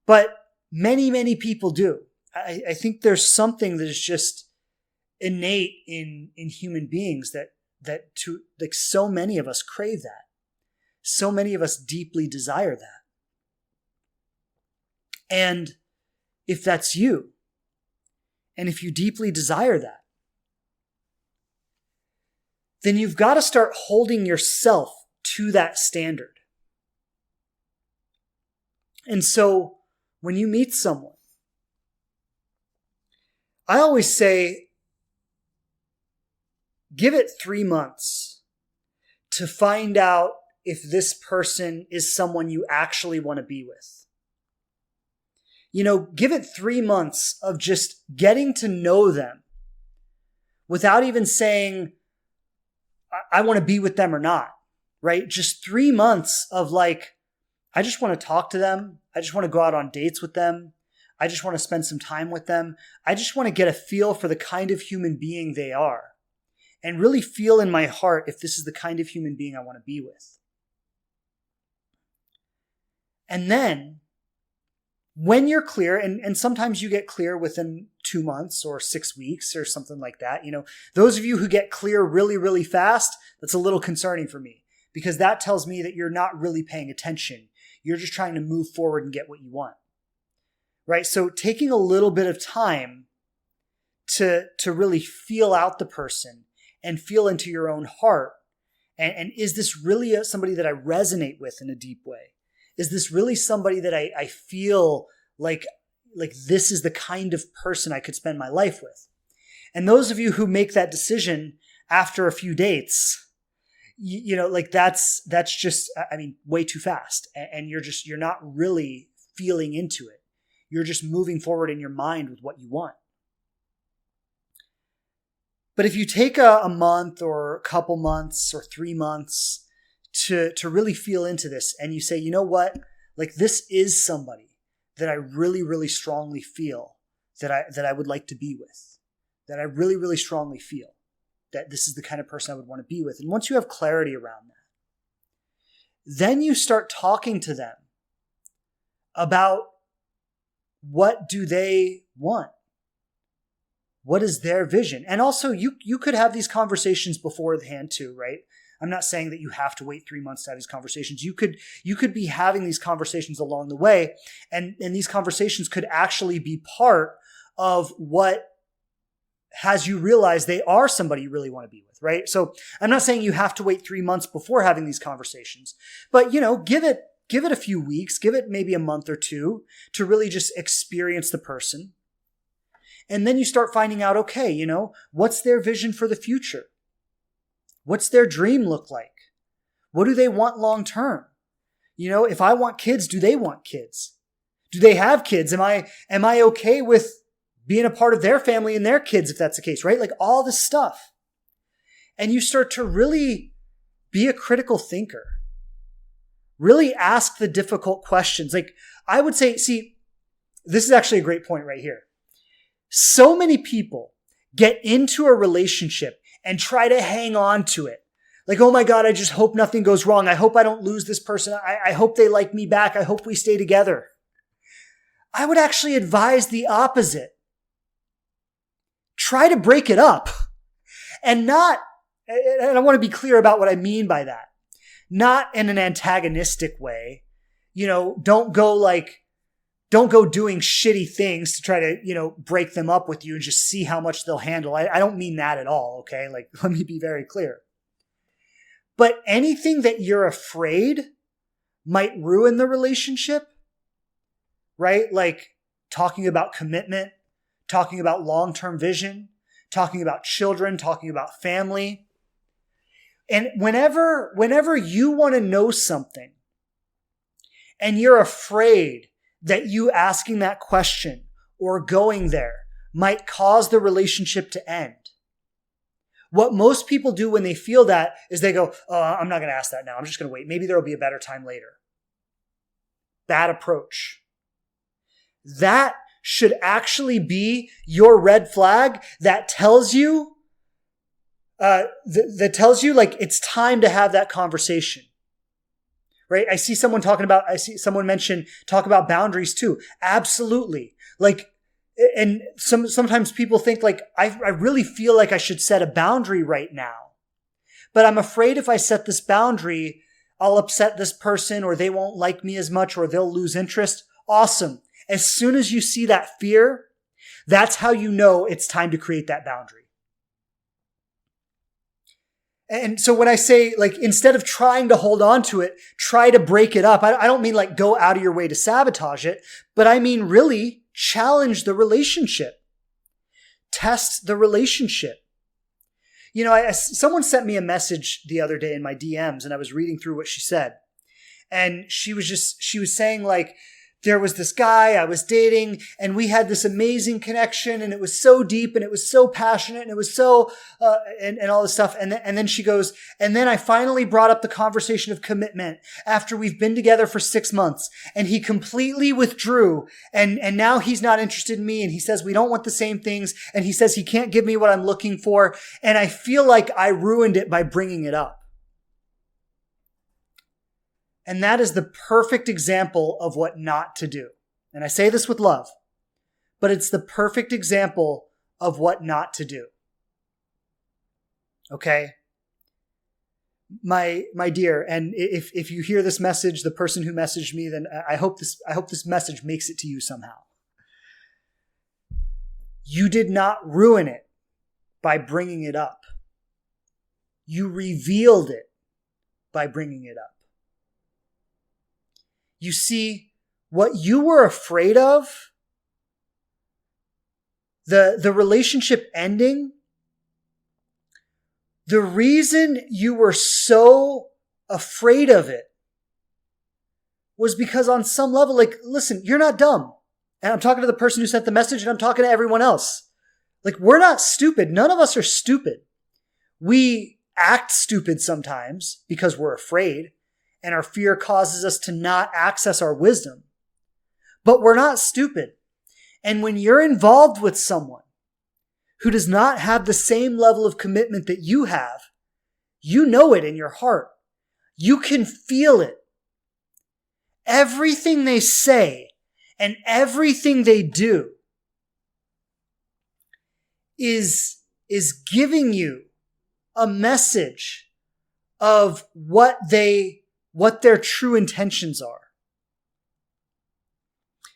But many, many people do. I think there's something that is just innate in human beings that so many of us crave that. So many of us deeply desire that. And if that's you, and if you deeply desire that, then you've got to start holding yourself to that standard. And so when you meet someone, I always say, give it 3 months to find out if this person is someone you actually want to be with. Give it 3 months of just getting to know them without even saying, I want to be with them or not, right? Just 3 months of like, I just want to talk to them. I just want to go out on dates with them. I just want to spend some time with them. I just want to get a feel for the kind of human being they are and really feel in my heart if this is the kind of human being I want to be with. And then when you're clear, and sometimes you get clear within 2 months or 6 weeks or something like that, those of you who get clear really, really fast, that's a little concerning for me because that tells me that you're not really paying attention. You're just trying to move forward and get what you want, right? So taking a little bit of time to really feel out the person and feel into your own heart. And is this really somebody that I resonate with in a deep way? Is this really somebody that I feel like this is the kind of person I could spend my life with? And those of you who make that decision after a few dates, that's just, way too fast. And you're not really feeling into it. You're just moving forward in your mind with what you want. But if you take a month or a couple months or 3 months to really feel into this and you say, you know what, like this is somebody that I really, really strongly feel that I would like to be with, that I really, really strongly feel that this is the kind of person I would want to be with. And once you have clarity around that, then you start talking to them about what do they want? What is their vision? And also you could have these conversations beforehand too, right? I'm not saying that you have to wait 3 months to have these conversations. You could be having these conversations along the way, and these conversations could actually be part of what has you realize they are somebody you really want to be with, right? So I'm not saying you have to wait 3 months before having these conversations, but give it a few weeks, give it maybe a month or two to really just experience the person. And then you start finding out, okay, what's their vision for the future? What's their dream look like? What do they want long term? If I want kids, do they want kids? Do they have kids? Am I okay with being a part of their family and their kids if that's the case, right? Like all this stuff. And you start to really be a critical thinker. Really ask the difficult questions. Like I would say, see, this is actually a great point right here. So many people get into a relationship and try to hang on to it. Like, oh my God, I just hope nothing goes wrong. I hope I don't lose this person. I hope they like me back. I hope we stay together. I would actually advise the opposite. Try to break it up and I want to be clear about what I mean by that. Not in an antagonistic way. Don't go doing shitty things to try to, break them up with you and just see how much they'll handle. I don't mean that at all, okay? Like, let me be very clear. But anything that you're afraid might ruin the relationship, right? Like talking about commitment, talking about long-term vision, talking about children, talking about family. And whenever you want to know something and you're afraid that you asking that question or going there might cause the relationship to end. What most people do when they feel that is they go, oh, I'm not going to ask that now. I'm just going to wait. Maybe there will be a better time later. Bad approach. That should actually be your red flag that tells you, like it's time to have that conversation. Right? I see someone mention talk about boundaries too. Absolutely. Like, and sometimes people think like, I really feel like I should set a boundary right now, but I'm afraid if I set this boundary, I'll upset this person or they won't like me as much or they'll lose interest. Awesome. As soon as you see that fear, that's how you know it's time to create that boundary. And so when I say, like, instead of trying to hold on to it, try to break it up. I don't mean like go out of your way to sabotage it, but I mean really challenge the relationship. Test the relationship. You know, someone sent me a message the other day in my DMs, and I was reading through what she said. And she was saying, like, there was this guy I was dating, and we had this amazing connection, and it was so deep, and it was so passionate, and it was so, and all this stuff. And then she goes, and then I finally brought up the conversation of commitment after we've been together for 6 months, and he completely withdrew, and now he's not interested in me, and he says we don't want the same things, and he says he can't give me what I'm looking for, and I feel like I ruined it by bringing it up. And that is the perfect example of what not to do. And I say this with love, but it's the perfect example of what not to do. Okay? My dear, and if you hear this message, the person who messaged me, then I hope this message makes it to you somehow. You did not ruin it by bringing it up. You revealed it by bringing it up. You see, what you were afraid of, the relationship ending, the reason you were so afraid of it was because on some level, like, listen, you're not dumb. And I'm talking to the person who sent the message, and I'm talking to everyone else. Like, we're not stupid. None of us are stupid. We act stupid sometimes because we're afraid. And our fear causes us to not access our wisdom. But we're not stupid. And when you're involved with someone who does not have the same level of commitment that you have, you know it in your heart. You can feel it. Everything they say and everything they do is giving you a message of what their true intentions are.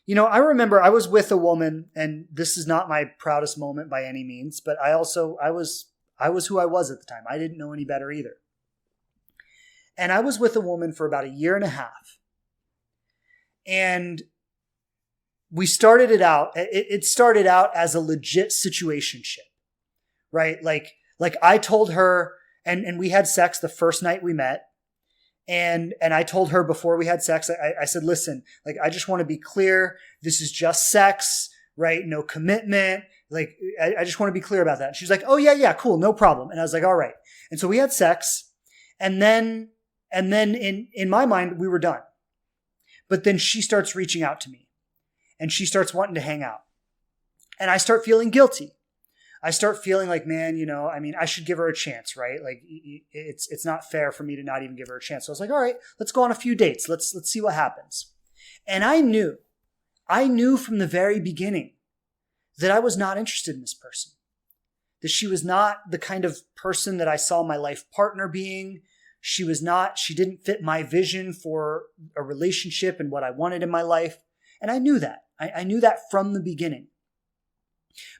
You know, I remember I was with a woman, and this is not my proudest moment by any means, but I was who I was at the time. I didn't know any better either. And I was with a woman for about 1.5 years. And we started it out. It started out as a legit situationship, right? Like I told her, and we had sex the first night we met. And I told her before we had sex, I said, listen, like, I just want to be clear. This is just sex, right? No commitment. Like, I just want to be clear about that. And she's like, oh yeah, cool. No problem. And I was like, all right. And so we had sex, and then in my mind, we were done. But then she starts reaching out to me, and she starts wanting to hang out, and I start feeling guilty. I start feeling like, man, you know, I mean, I should give her a chance, right? Like, it's not fair for me to not even give her a chance. So I was like, all right, let's go on a few dates. Let's see what happens. And I knew from the very beginning that I was not interested in this person, that she was not the kind of person that I saw my life partner being. She didn't fit my vision for a relationship and what I wanted in my life. And I knew that. I knew that from the beginning.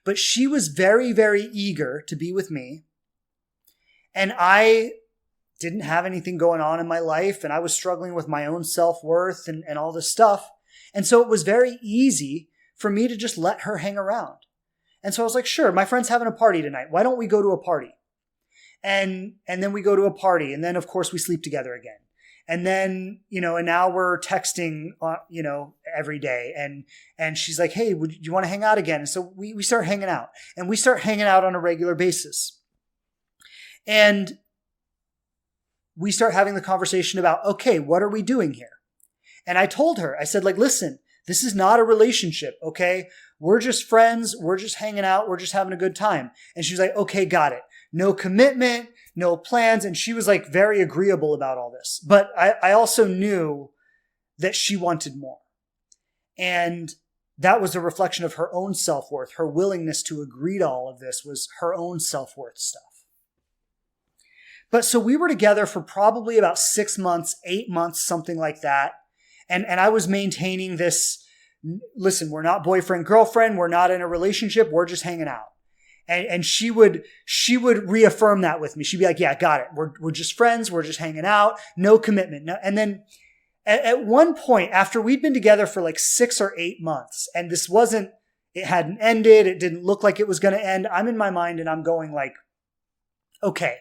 But she was very, very eager to be with me. And I didn't have anything going on in my life. And I was struggling with my own self-worth and all this stuff. And so it was very easy for me to just let her hang around. And so I was like, sure, my friend's having a party tonight. Why don't we go to a party? And then we go to a party. And then, of course, we sleep together again. And then, you know, and now we're texting, you know, every day. And she's like, hey, do you want to hang out again? And so we start hanging out. And we start hanging out on a regular basis. And we start having the conversation about, okay, what are we doing here? And I told her, I said, like, listen, this is not a relationship, okay? We're just friends. We're just hanging out. We're just having a good time. And she was like, okay, got it. No commitment, no plans. And she was like very agreeable about all this. But I also knew that she wanted more. And that was a reflection of her own self-worth. Her willingness to agree to all of this was her own self-worth stuff. But so we were together for probably about 6 months, 8 months, something like that. And I was maintaining this, listen, we're not boyfriend, girlfriend. We're not in a relationship. We're just hanging out. And she would reaffirm that with me. She'd be like, yeah, got it. We're just friends. We're just hanging out. No commitment. No. And then at one point, after we'd been together for like 6 or 8 months, and it hadn't ended. It didn't look like it was going to end. I'm in my mind and I'm going like, okay,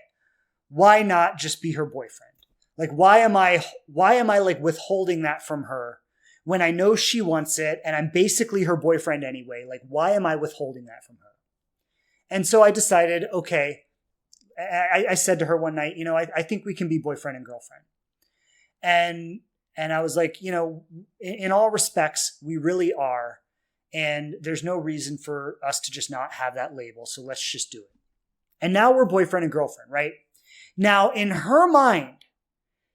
why not just be her boyfriend? Like, why am I like withholding that from her when I know she wants it and I'm basically her boyfriend anyway? Like, why am I withholding that from her? And so I decided, okay, I said to her one night, I think we can be boyfriend and girlfriend. And I was like, in all respects, we really are. And there's no reason for us to just not have that label. So let's just do it. And now we're boyfriend and girlfriend, right? Now, in her mind,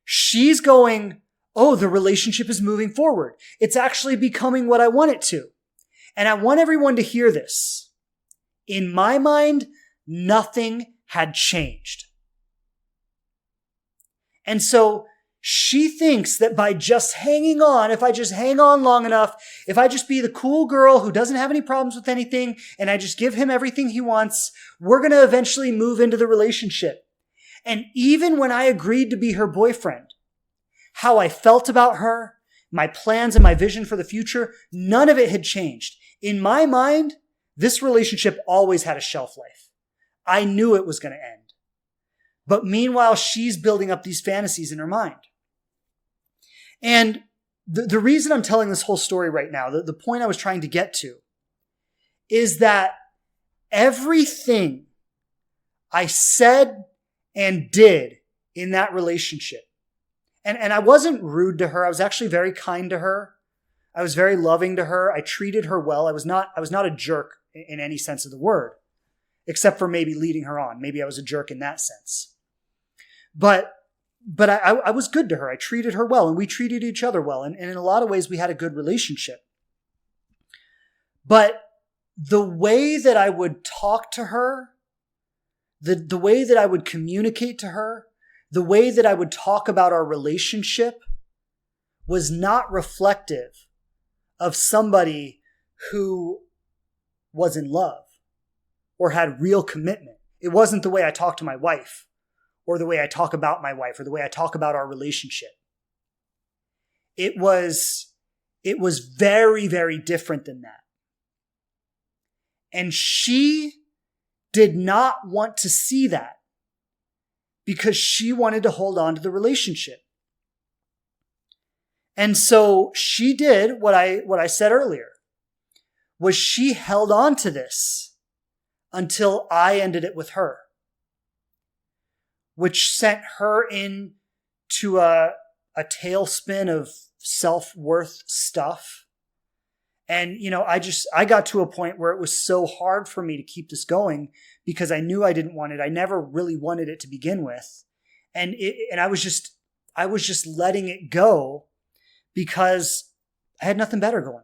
she's going, oh, the relationship is moving forward. It's actually becoming what I want it to. And I want everyone to hear this. In my mind, nothing had changed. And so she thinks that by just hanging on, if I just hang on long enough, if I just be the cool girl who doesn't have any problems with anything, and I just give him everything he wants, we're going to eventually move into the relationship. And even when I agreed to be her boyfriend, how I felt about her, my plans and my vision for the future, none of it had changed. In my mind, this relationship always had a shelf life. I knew it was going to end. But meanwhile, she's building up these fantasies in her mind. And the reason I'm telling this whole story right now, the point I was trying to get to, is that everything I said and did in that relationship, and I wasn't rude to her. I was actually very kind to her. I was very loving to her. I treated her well. I was not a jerk in any sense of the word, except for maybe leading her on. Maybe I was a jerk in that sense. But I was good to her. I treated her well, and we treated each other well. And in a lot of ways, we had a good relationship. But the way that I would talk to her, the way that I would communicate to her, the way that I would talk about our relationship was not reflective of somebody who was in love or had real commitment. It wasn't the way I talk to my wife or the way I talk about my wife or the way I talk about our relationship. It was very, very different than that. And she did not want to see that because she wanted to hold on to the relationship. And so she did what I said earlier, was she held on to this until I ended it with her, which sent her into a tailspin of self-worth stuff. And, I got to a point where it was so hard for me to keep this going because I knew I didn't want it. I never really wanted it to begin with. And I was just letting it go because I had nothing better going on.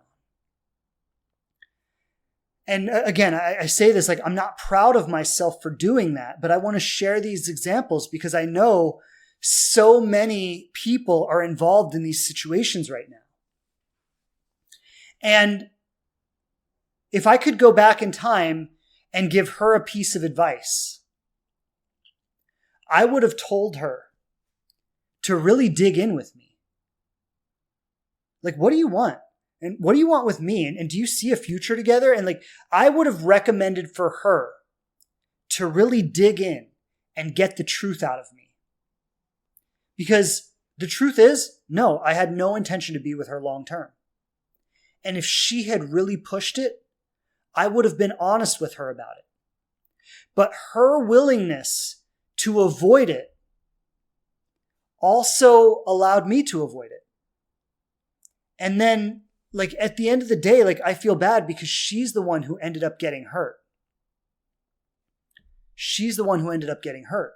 And again, I say this like I'm not proud of myself for doing that, but I want to share these examples because I know so many people are involved in these situations right now. And if I could go back in time and give her a piece of advice, I would have told her to really dig in with me. Like, what do you want? And what do you want with me? And do you see a future together? And I would have recommended for her to really dig in and get the truth out of me. Because the truth is, no, I had no intention to be with her long term. And if she had really pushed it, I would have been honest with her about it. But her willingness to avoid it also allowed me to avoid it. And then, at the end of the day, I feel bad because she's the one who ended up getting hurt. She's the one who ended up getting hurt.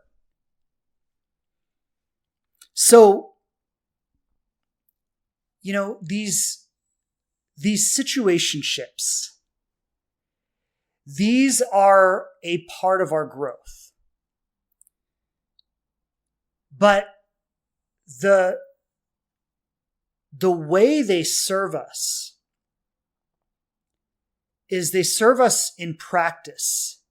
So, these situationships, these are a part of our growth. But the way they serve us is they serve us in practice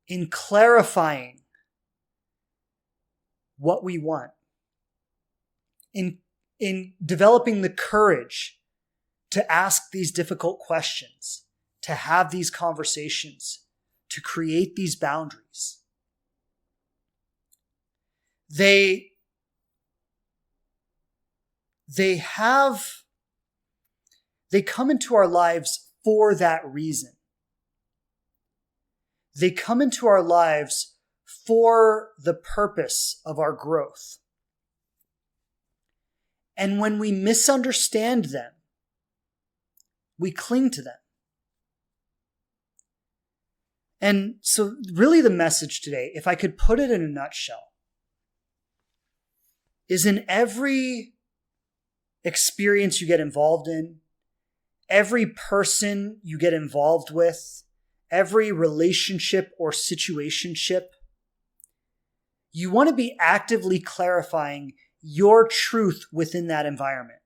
in clarifying what we want, in developing the courage to ask these difficult questions, to have these conversations, to create these boundaries. They come into our lives for that reason. They come into our lives for the purpose of our growth. And when we misunderstand them, we cling to them. And so really the message today, if I could put it in a nutshell, is in every experience you get involved in, every person you get involved with, every relationship or situationship, you want to be actively clarifying your truth within that environment.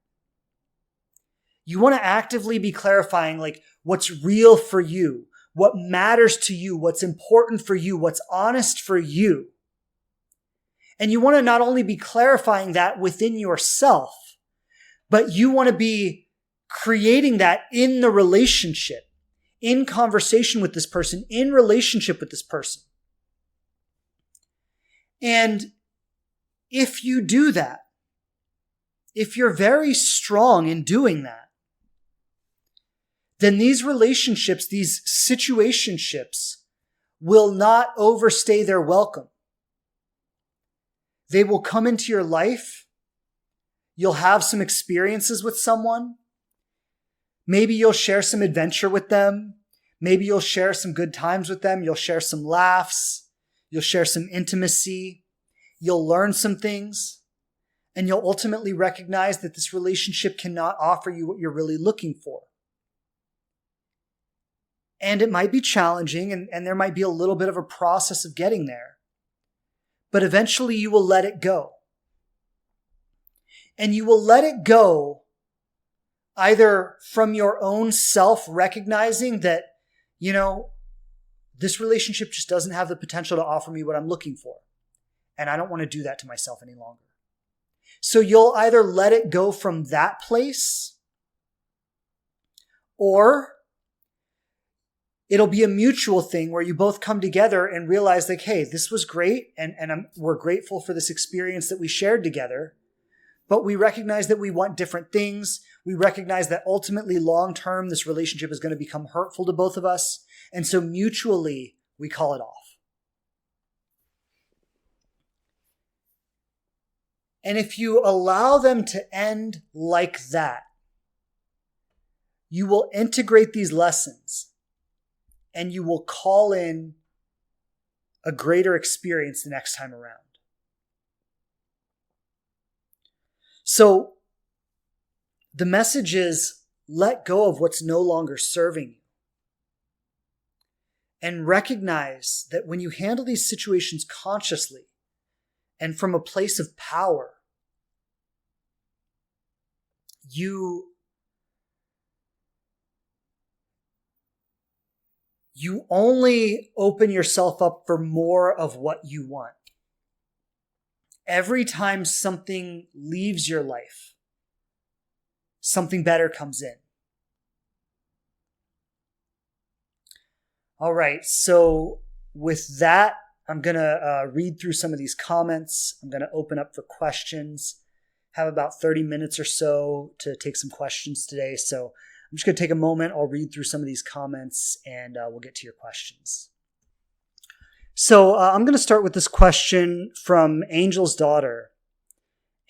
You want to actively be clarifying like what's real for you, what matters to you, what's important for you, what's honest for you. And you want to not only be clarifying that within yourself, but you want to be creating that in the relationship, in conversation with this person, in relationship with this person. And if you do that, if you're very strong in doing that, then these relationships, these situationships, will not overstay their welcome. They will come into your life. You'll have some experiences with someone. Maybe you'll share some adventure with them. Maybe you'll share some good times with them. You'll share some laughs. You'll share some intimacy. You'll learn some things. And you'll ultimately recognize that this relationship cannot offer you what you're really looking for. And it might be challenging, and there might be a little bit of a process of getting there. But eventually you will let it go. And you will let it go either from your own self recognizing that, this relationship just doesn't have the potential to offer me what I'm looking for. And I don't want to do that to myself any longer. So you'll either let it go from that place, or it'll be a mutual thing where you both come together and realize like, hey, this was great. And we're grateful for this experience that we shared together. But we recognize that we want different things. We recognize that ultimately long-term, this relationship is going to become hurtful to both of us. And so mutually, we call it off. And if you allow them to end like that, you will integrate these lessons and you will call in a greater experience the next time around. So the message is let go of what's no longer serving you. And recognize that when you handle these situations consciously and from a place of power, you only open yourself up for more of what you want. Every time something leaves your life, something better comes in. All right, so with that, I'm going to read through some of these comments. I'm going to open up for questions. Have about 30 minutes or so to take some questions today. So I'm just going to take a moment. I'll read through some of these comments and we'll get to your questions. So I'm going to start with this question from Angel's daughter.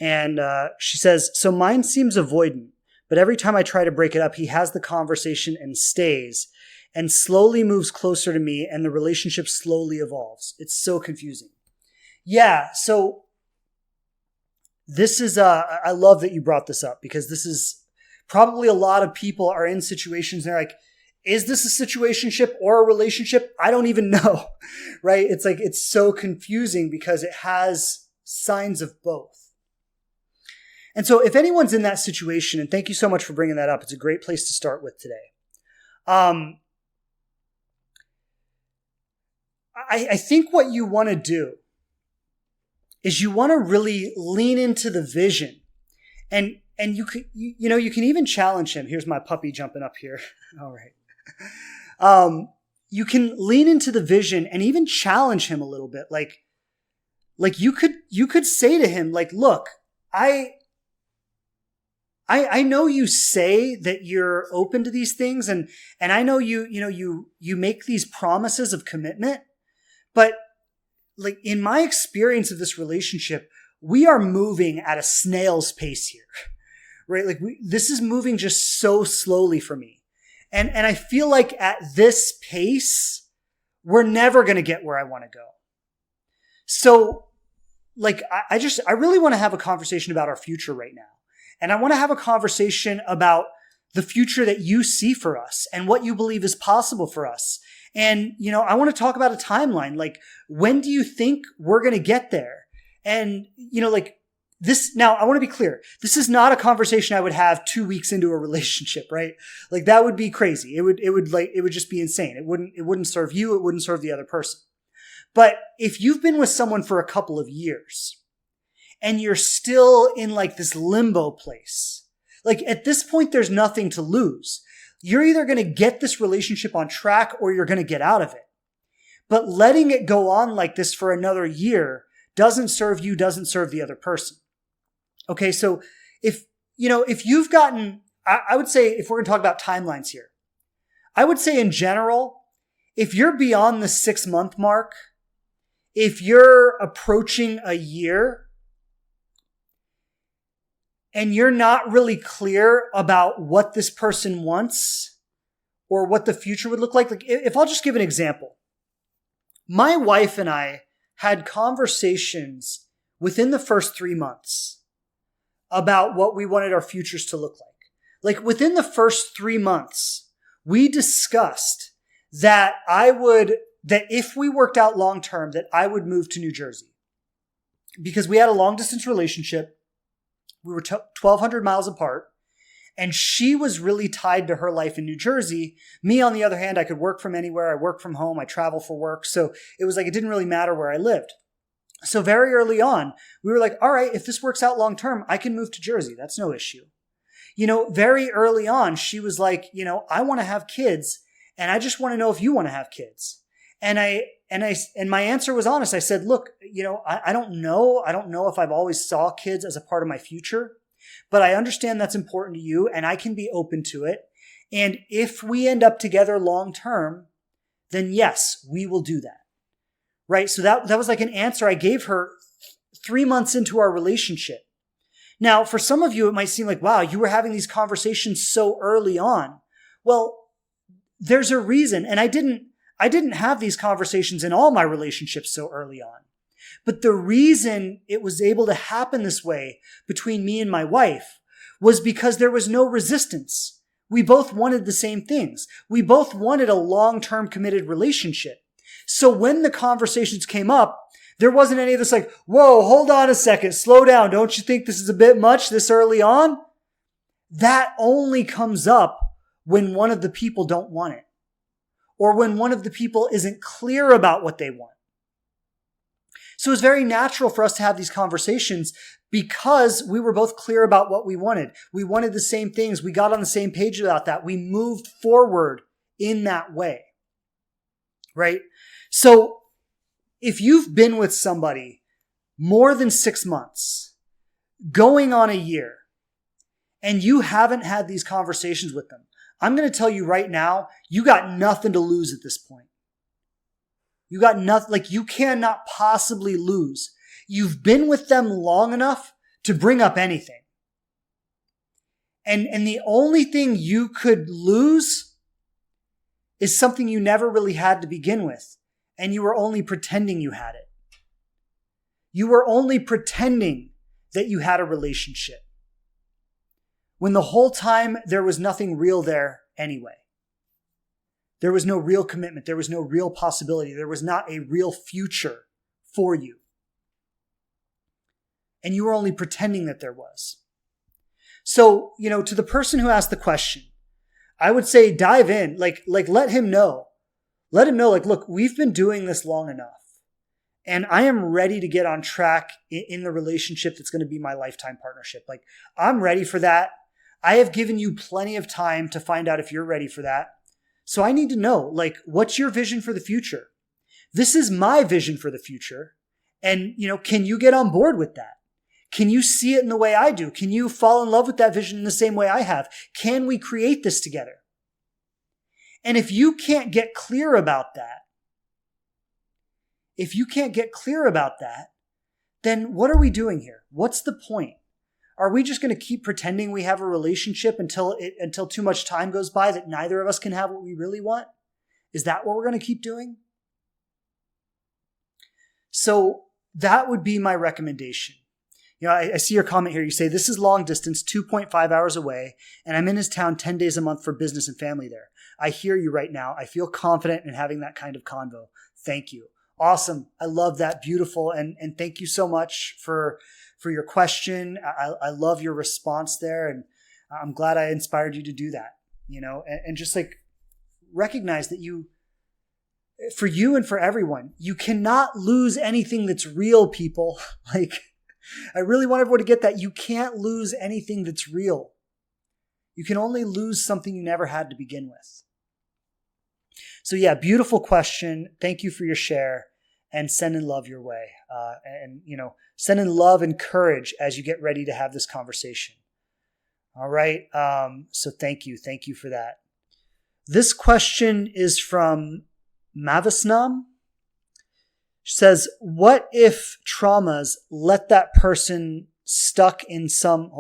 And she says, so mine seems avoidant, but every time I try to break it up, he has the conversation and stays and slowly moves closer to me and the relationship slowly evolves. It's so confusing. Yeah, so this is, I love that you brought this up because this is probably a lot of people are in situations and they're like, is this a situationship or a relationship? I don't even know, right? It's like, it's so confusing because it has signs of both. And so if anyone's in that situation, and thank you so much for bringing that up, it's a great place to start with today. I think what you want to do is you want to really lean into the vision, and you can even challenge him. Here's my puppy jumping up here. All right. You can lean into the vision and even challenge him a little bit. Like you could say to him, like, look, I know you say that you're open to these things, and I know you make these promises of commitment, but like in my experience of this relationship, we are moving at a snail's pace here, right? Like this is moving just so slowly for me. And I feel like at this pace, we're never going to get where I want to go. So like, I really want to have a conversation about our future right now. And I want to have a conversation about the future that you see for us and what you believe is possible for us. And, I want to talk about a timeline. Like, when do you think we're going to get there? And, like this, now I want to be clear. This is not a conversation I would have 2 weeks into a relationship, right? Like that would be crazy. It would just be insane. It wouldn't serve you. It wouldn't serve the other person. But if you've been with someone for a couple of years and you're still in like this limbo place, like at this point, there's nothing to lose. You're either going to get this relationship on track or you're going to get out of it. But letting it go on like this for another year doesn't serve you, doesn't serve the other person. Okay, so if you've gotten, I would say, if we're going to talk about timelines here, I would say in general, if you're beyond the 6-month mark, if you're approaching a year and you're not really clear about what this person wants or what the future would look like if I'll just give an example. My wife and I had conversations within the first 3 months about what we wanted our futures to look like. Like within the first 3 months, we discussed that that if we worked out long term, that I would move to New Jersey because we had a long distance relationship. We were 1,200 miles apart, and she was really tied to her life in New Jersey. Me, on the other hand, I could work from anywhere. I work from home. I travel for work. So it was like it didn't really matter where I lived. So very early on, we were like, all right, if this works out long term, I can move to Jersey. That's no issue. Very early on, she was like, I want to have kids, and I just want to know if you want to have kids. And my answer was honest. I said, look, I don't know. I don't know if I've always saw kids as a part of my future, but I understand that's important to you and I can be open to it. And if we end up together long term, then yes, we will do that. Right. So that was like an answer I gave her 3 months into our relationship. Now, for some of you, it might seem like, wow, you were having these conversations so early on. Well, there's a reason. And I didn't have these conversations in all my relationships so early on. But the reason it was able to happen this way between me and my wife was because there was no resistance. We both wanted the same things. We both wanted a long-term committed relationship. So when the conversations came up, there wasn't any of this like, whoa, hold on a second, slow down. Don't you think this is a bit much this early on? That only comes up when one of the people don't want it, or when one of the people isn't clear about what they want. So it's very natural for us to have these conversations because we were both clear about what we wanted. We wanted the same things. We got on the same page about that. We moved forward in that way, right? So if you've been with somebody more than 6 months, going on a year, and you haven't had these conversations with them, I'm going to tell you right now, you got nothing to lose at this point. You got nothing, like you cannot possibly lose. You've been with them long enough to bring up anything. And the only thing you could lose is something you never really had to begin with. And you were only pretending you had it. You were only pretending that you had a relationship, when the whole time there was nothing real there anyway. There was no real commitment. There was no real possibility. There was not a real future for you. And you were only pretending that there was. So, to the person who asked the question, I would say dive in, like let him know. let him know, like, look, we've been doing this long enough. And I am ready to get on track in the relationship that's going to be my lifetime partnership. Like, I'm ready for that. I have given you plenty of time to find out if you're ready for that. So I need to know, like, what's your vision for the future? This is my vision for the future. And, can you get on board with that? Can you see it in the way I do? Can you fall in love with that vision in the same way I have? Can we create this together? And if you can't get clear about that, then what are we doing here? What's the point? Are we just going to keep pretending we have a relationship until too much time goes by that neither of us can have what we really want? Is that what we're going to keep doing? So that would be my recommendation. I see your comment here. You say, this is long distance, 2.5 hours away, and I'm in his town 10 days a month for business and family there. I hear you right now. I feel confident in having that kind of convo. Thank you. Awesome. I love that. Beautiful. And thank you so much for your question. I love your response there. And I'm glad I inspired you to do that, and just like recognize that for you and for everyone, you cannot lose anything that's real, people. Like, I really want everyone to get that. You can't lose anything that's real. You can only lose something you never had to begin with. So yeah, beautiful question. Thank you for your share, and send in love your way. Send in love and courage as you get ready to have this conversation. All right. So thank you. Thank you for that. This question is from Mavisnam. She says, what if traumas let that person stuck in some,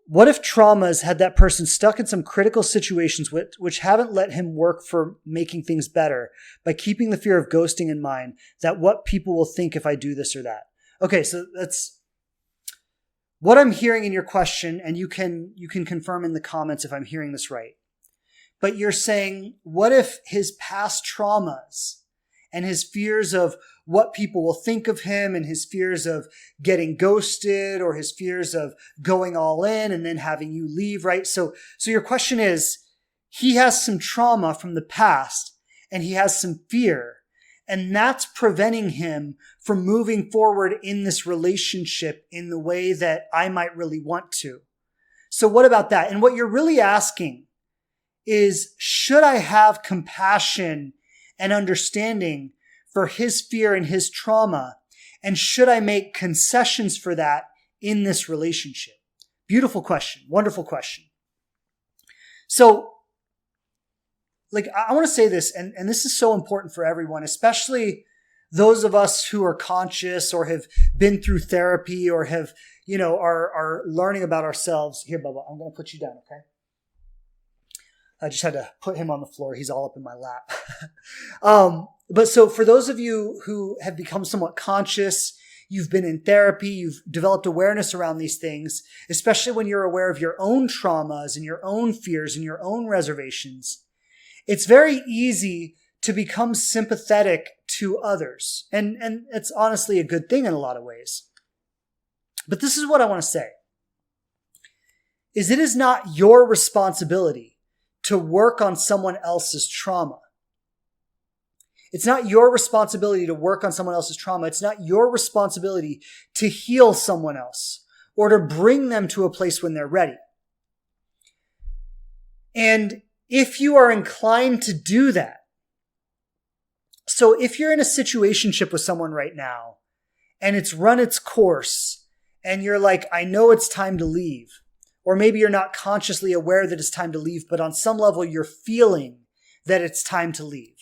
What if traumas had that person stuck in some critical situations which haven't let him work for making things better by keeping the fear of ghosting in mind, that what people will think if I do this or that? Okay, so that's what I'm hearing in your question, and you can confirm in the comments if I'm hearing this right. But you're saying, what if his past traumas and his fears of what people will think of him, and his fears of getting ghosted, or his fears of going all in and then having you leave, right? So your question is, he has some trauma from the past and he has some fear, and that's preventing him from moving forward in this relationship in the way that I might really want to. So what about that? And what you're really asking is, should I have compassion and understanding for his fear and his trauma? And should I make concessions for that in this relationship? Beautiful question. Wonderful question. So, I want to say this, and this is so important for everyone, especially those of us who are conscious or have been through therapy or have, are learning about ourselves. Here, Bubba, I'm going to put you down, okay? I just had to put him on the floor. He's all up in my lap. But so for those of you who have become somewhat conscious, you've been in therapy, you've developed awareness around these things, especially when you're aware of your own traumas and your own fears and your own reservations, it's very easy to become sympathetic to others. And it's honestly a good thing in a lot of ways. But this is what I want to say, is it is not your responsibility to work on someone else's trauma. It's not your responsibility to work on someone else's trauma. It's not your responsibility to heal someone else or to bring them to a place when they're ready. And if you are inclined to do that, so if you're in a situationship with someone right now and it's run its course and you're like, I know it's time to leave, or maybe you're not consciously aware that it's time to leave, but on some level you're feeling that it's time to leave.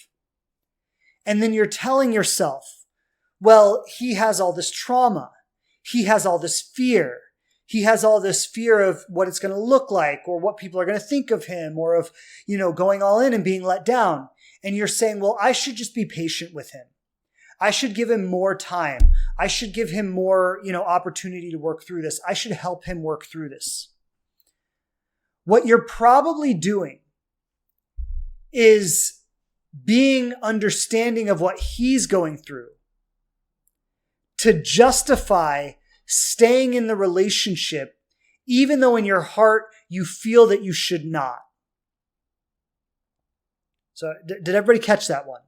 And then you're telling yourself, well, he has all this trauma. He has all this fear. He has all this fear of what it's going to look like, or what people are going to think of him, or of, going all in and being let down. And you're saying, well, I should just be patient with him. I should give him more time. I should give him more, opportunity to work through this. I should help him work through this. What you're probably doing is being understanding of what he's going through to justify staying in the relationship, even though in your heart you feel that you should not. So did everybody catch that one?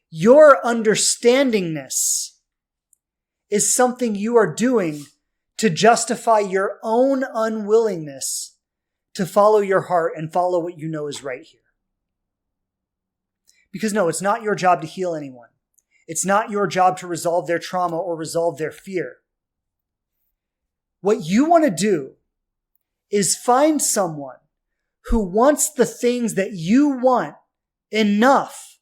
Your understandingness is something you are doing to justify your own unwillingness to follow your heart and follow what you know is right here. Because no, it's not your job to heal anyone. It's not your job to resolve their trauma or resolve their fear. What you want to do is find someone who wants the things that you want enough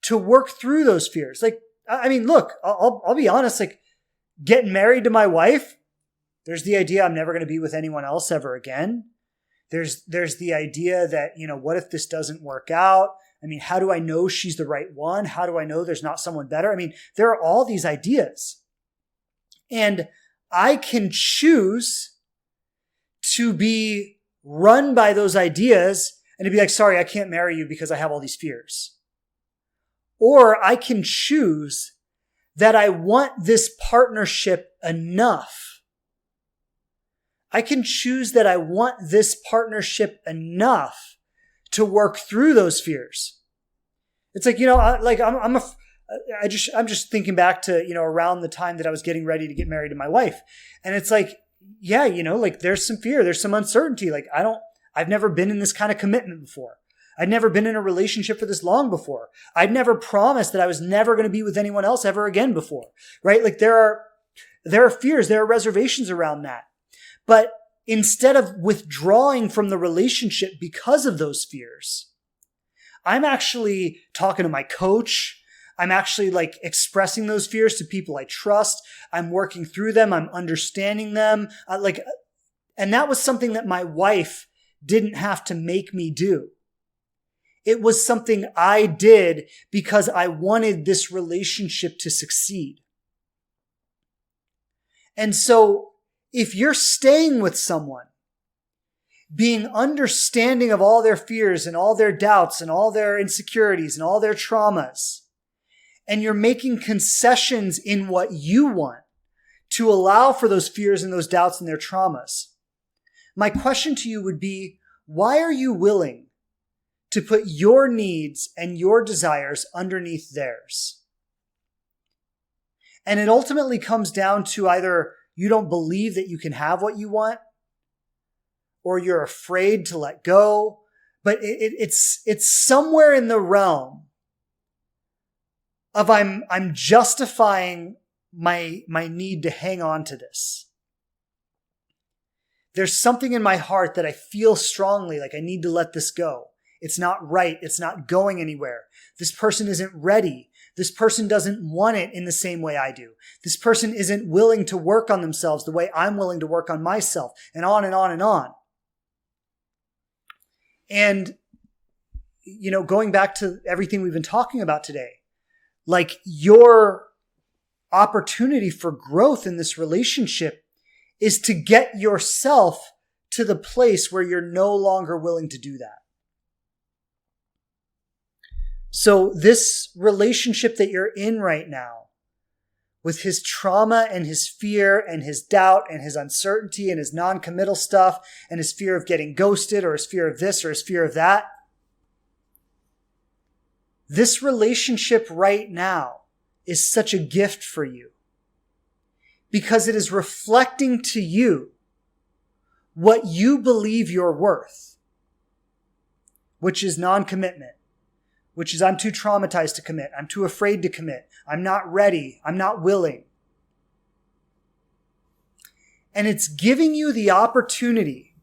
to work through those fears. Like, I mean, look, I'll be honest, like getting married to my wife, there's the idea I'm never going to be with anyone else ever again. There's the idea that, what if this doesn't work out? I mean, how do I know she's the right one? How do I know there's not someone better? I mean, there are all these ideas. And I can choose to be run by those ideas and to be like, sorry, I can't marry you because I have all these fears. Or I can choose that I want this partnership enough. I can choose that I want this partnership enough to work through those fears. It's like, I'm just thinking back to, around the time that I was getting ready to get married to my wife. And it's like, yeah, there's some fear, there's some uncertainty. Like I've never been in this kind of commitment before. I'd never been in a relationship for this long before. I'd never promised that I was never going to be with anyone else ever again before, right? Like there are fears, there are reservations around that. But instead of withdrawing from the relationship because of those fears, I'm actually talking to my coach. I'm actually expressing those fears to people I trust. I'm working through them. I'm understanding them. And that was something that my wife didn't have to make me do. It was something I did because I wanted this relationship to succeed. And so if you're staying with someone, being understanding of all their fears and all their doubts and all their insecurities and all their traumas, and you're making concessions in what you want to allow for those fears and those doubts and their traumas, my question to you would be, why are you willing to put your needs and your desires underneath theirs? And it ultimately comes down to either you don't believe that you can have what you want, or you're afraid to let go. But it's somewhere in the realm of I'm justifying my need to hang on to this. There's something in my heart that I feel strongly like I need to let this go. It's not right. It's not going anywhere. This person isn't ready. This person doesn't want it in the same way I do. This person isn't willing to work on themselves the way I'm willing to work on myself, and on and on and on. And, going back to everything we've been talking about today, your opportunity for growth in this relationship is to get yourself to the place where you're no longer willing to do that. So this relationship that you're in right now, with his trauma and his fear and his doubt and his uncertainty and his non-committal stuff and his fear of getting ghosted or his fear of this or his fear of that, this relationship right now is such a gift for you because it is reflecting to you what you believe you're worth, which is non-commitment, which is I'm too traumatized to commit. I'm too afraid to commit. I'm not ready. I'm not willing. And it's giving you the opportunity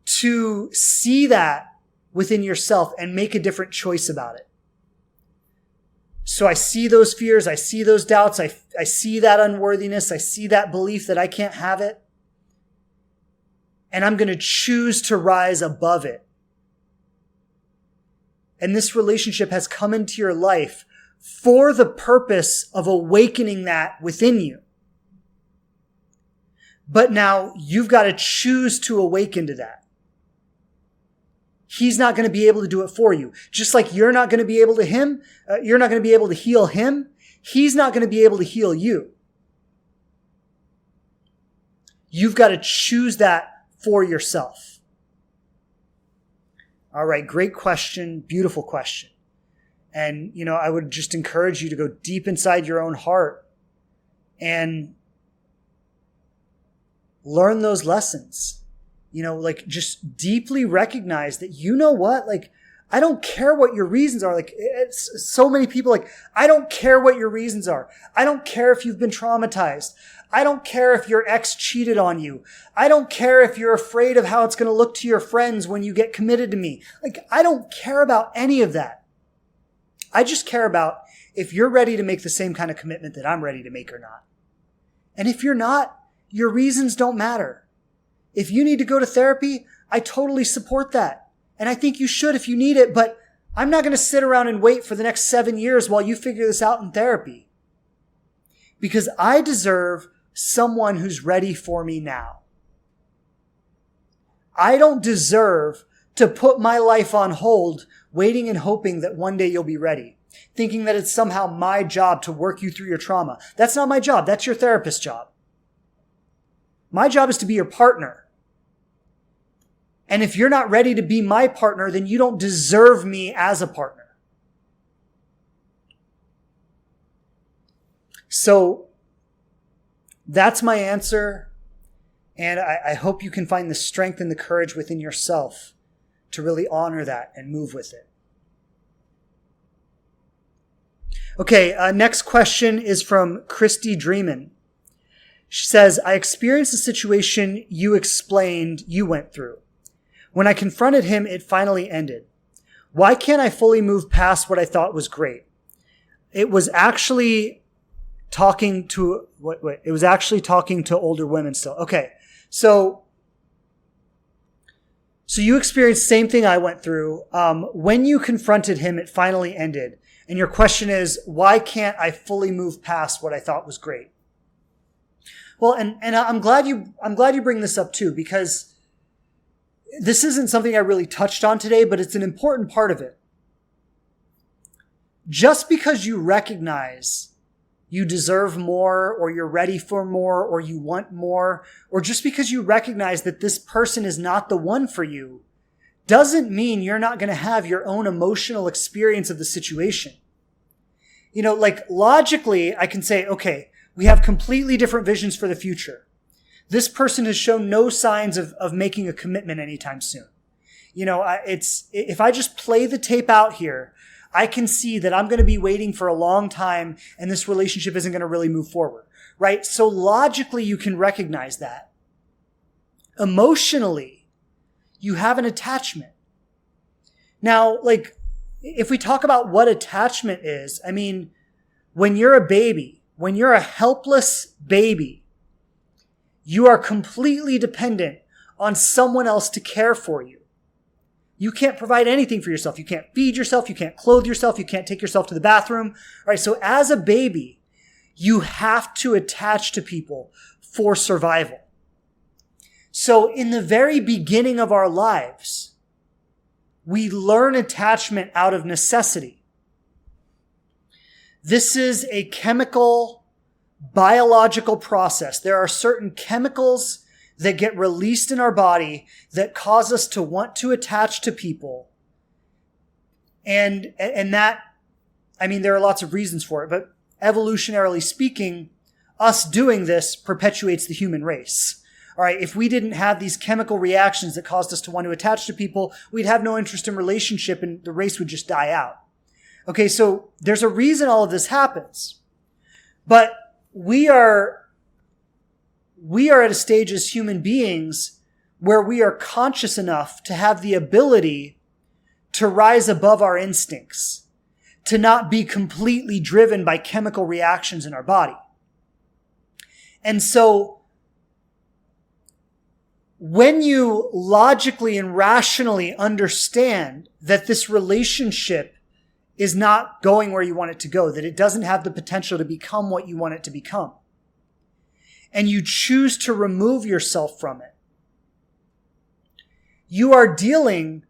to see that within yourself and make a different choice about it. So I see those fears. I see those doubts. I see that unworthiness. I see that belief that I can't have it. And I'm going to choose to rise above it. And this relationship has come into your life for the purpose of awakening that within you. But now you've got to choose to awaken to that. He's not going to be able to do it for you. Just like you're not going to be able to you're not going to be able to heal him. He's not going to be able to heal you. You've got to choose that for yourself. All right, great question, beautiful question. And, I would just encourage you to go deep inside your own heart and learn those lessons. Just deeply recognize that, I don't care what your reasons are. It's so many people I don't care what your reasons are. I don't care if you've been traumatized. I don't care if your ex cheated on you. I don't care if you're afraid of how it's going to look to your friends when you get committed to me. I don't care about any of that. I just care about if you're ready to make the same kind of commitment that I'm ready to make or not. And if you're not, your reasons don't matter. If you need to go to therapy, I totally support that. And I think you should if you need it, but I'm not going to sit around and wait for the next 7 years while you figure this out in therapy. Because I deserve someone who's ready for me now. I don't deserve to put my life on hold, waiting and hoping that one day you'll be ready, thinking that it's somehow my job to work you through your trauma. That's not my job. That's your therapist's job. My job is to be your partner. And if you're not ready to be my partner, then you don't deserve me as a partner. So that's my answer. And I hope you can find the strength and the courage within yourself to really honor that and move with it. Okay, next question is from Christy Dreamin. She says, I experienced the situation you explained you went through. When I confronted him, it finally ended. Why can't I fully move past what I thought was great? It was actually talking to older women still. Okay. So you experienced the same thing I went through. When you confronted him, it finally ended. And your question is, why can't I fully move past what I thought was great? Well, and I'm glad you bring this up too, because this isn't something I really touched on today, but it's an important part of it. Just because you recognize you deserve more, or you're ready for more, or you want more, or just because you recognize that this person is not the one for you, doesn't mean you're not going to have your own emotional experience of the situation. Logically, I can say, okay, we have completely different visions for the future. This person has shown no signs of making a commitment anytime soon. If I just play the tape out here, I can see that I'm going to be waiting for a long time and this relationship isn't going to really move forward, right? So logically, you can recognize that. Emotionally, you have an attachment. Now, if we talk about what attachment is, when you're a baby, when you're a helpless baby, you are completely dependent on someone else to care for you. You can't provide anything for yourself. You can't feed yourself. You can't clothe yourself. You can't take yourself to the bathroom. All right. So as a baby, you have to attach to people for survival. So in the very beginning of our lives, we learn attachment out of necessity. This is a chemical, biological process. There are certain chemicals that get released in our body that cause us to want to attach to people. And that, there are lots of reasons for it, but evolutionarily speaking, us doing this perpetuates the human race. All right. If we didn't have these chemical reactions that caused us to want to attach to people, we'd have no interest in relationship and the race would just die out. Okay. So there's a reason all of this happens, but we are at a stage as human beings where we are conscious enough to have the ability to rise above our instincts, to not be completely driven by chemical reactions in our body. And so when you logically and rationally understand that this relationship is not going where you want it to go, that it doesn't have the potential to become what you want it to become, and you choose to remove yourself from it, you are dealing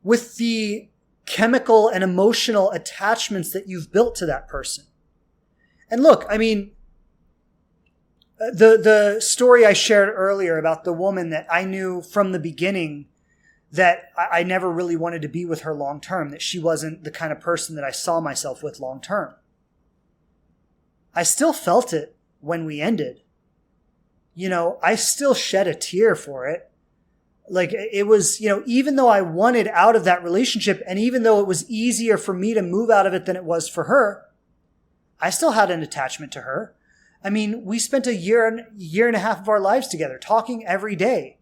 with the chemical and emotional attachments that you've built to that person. And look, the story I shared earlier about the woman that I knew from the beginning that I never really wanted to be with her long term, that she wasn't the kind of person that I saw myself with long term. I still felt it when we ended. I still shed a tear for it. Like it was, even though I wanted out of that relationship, and even though it was easier for me to move out of it than it was for her, I still had an attachment to her. I mean, we spent a year and a half of our lives together, talking every day.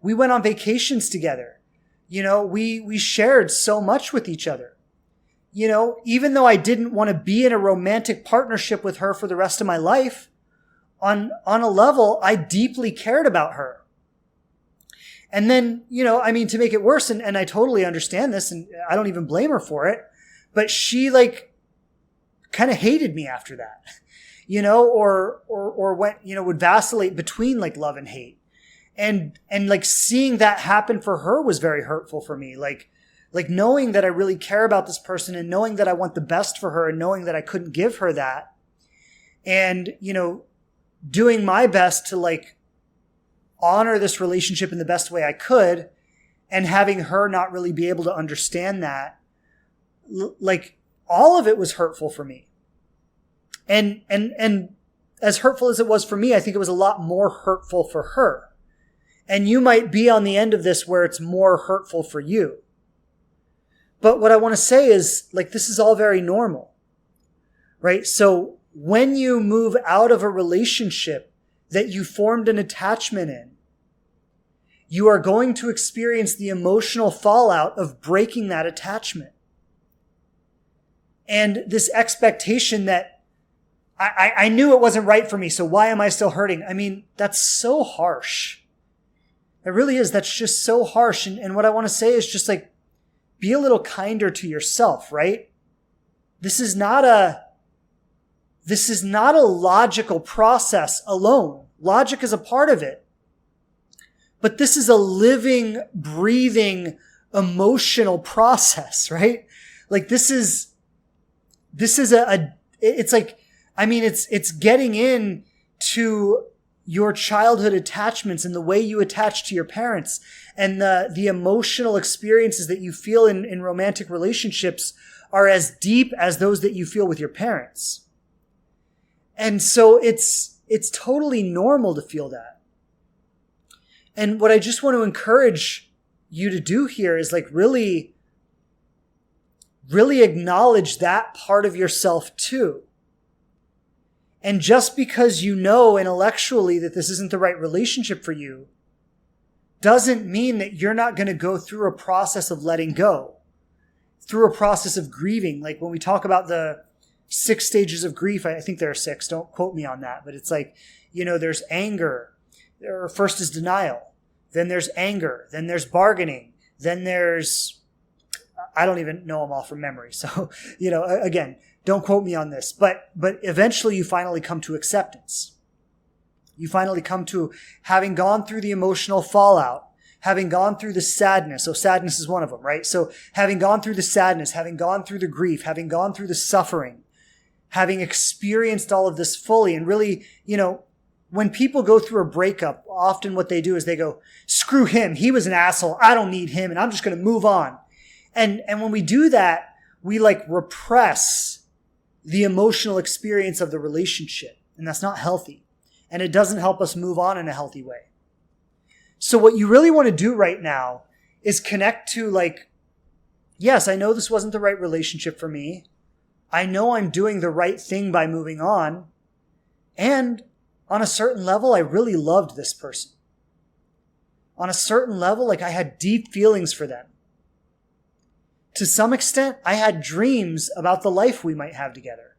We went on vacations together. We shared so much with each other. Even though I didn't want to be in a romantic partnership with her for the rest of my life, on a level, I deeply cared about her. And then, to make it worse, and I totally understand this, and I don't even blame her for it, but she kind of hated me after that, or went, would vacillate between love and hate. And seeing that happen for her was very hurtful for me. Like knowing that I really care about this person, and knowing that I want the best for her, and knowing that I couldn't give her that, and, doing my best to honor this relationship in the best way I could, and having her not really be able to understand that, all of it was hurtful for me. And as hurtful as it was for me, I think it was a lot more hurtful for her. And you might be on the end of this where it's more hurtful for you. But what I want to say is, this is all very normal, right? So when you move out of a relationship that you formed an attachment in, you are going to experience the emotional fallout of breaking that attachment. And this expectation that I knew it wasn't right for me, so why am I still hurting? I mean, that's so harsh. It really is. That's just so harsh. And what I want to say is just be a little kinder to yourself, right? This is not a logical process alone. Logic is a part of it. But this is a living, breathing, emotional process, right? It's getting in to your childhood attachments and the way you attach to your parents, and the emotional experiences that you feel in romantic relationships are as deep as those that you feel with your parents. And so it's totally normal to feel that. And what I just want to encourage you to do here is really, really acknowledge that part of yourself too. And just because you know intellectually that this isn't the right relationship for you doesn't mean that you're not going to go through a process of letting go, through a process of grieving. When we talk about the 6 stages of grief, I think there are 6, don't quote me on that, but it's there's anger. First is denial. Then there's anger. Then there's bargaining. Then there's, I don't even know them all from memory. So, again, don't quote me on this, but eventually you finally come to acceptance. You finally come to having gone through the emotional fallout, having gone through the sadness. So sadness is one of them, right? So having gone through the sadness, having gone through the grief, having gone through the suffering, having experienced all of this fully, and really, when people go through a breakup, often what they do is they go, screw him. He was an asshole. I don't need him. And I'm just going to move on. And when we do that, we repress the emotional experience of the relationship. And that's not healthy. And it doesn't help us move on in a healthy way. So what you really want to do right now is connect to yes, I know this wasn't the right relationship for me. I know I'm doing the right thing by moving on. And on a certain level, I really loved this person. On a certain level, I had deep feelings for them. To some extent, I had dreams about the life we might have together.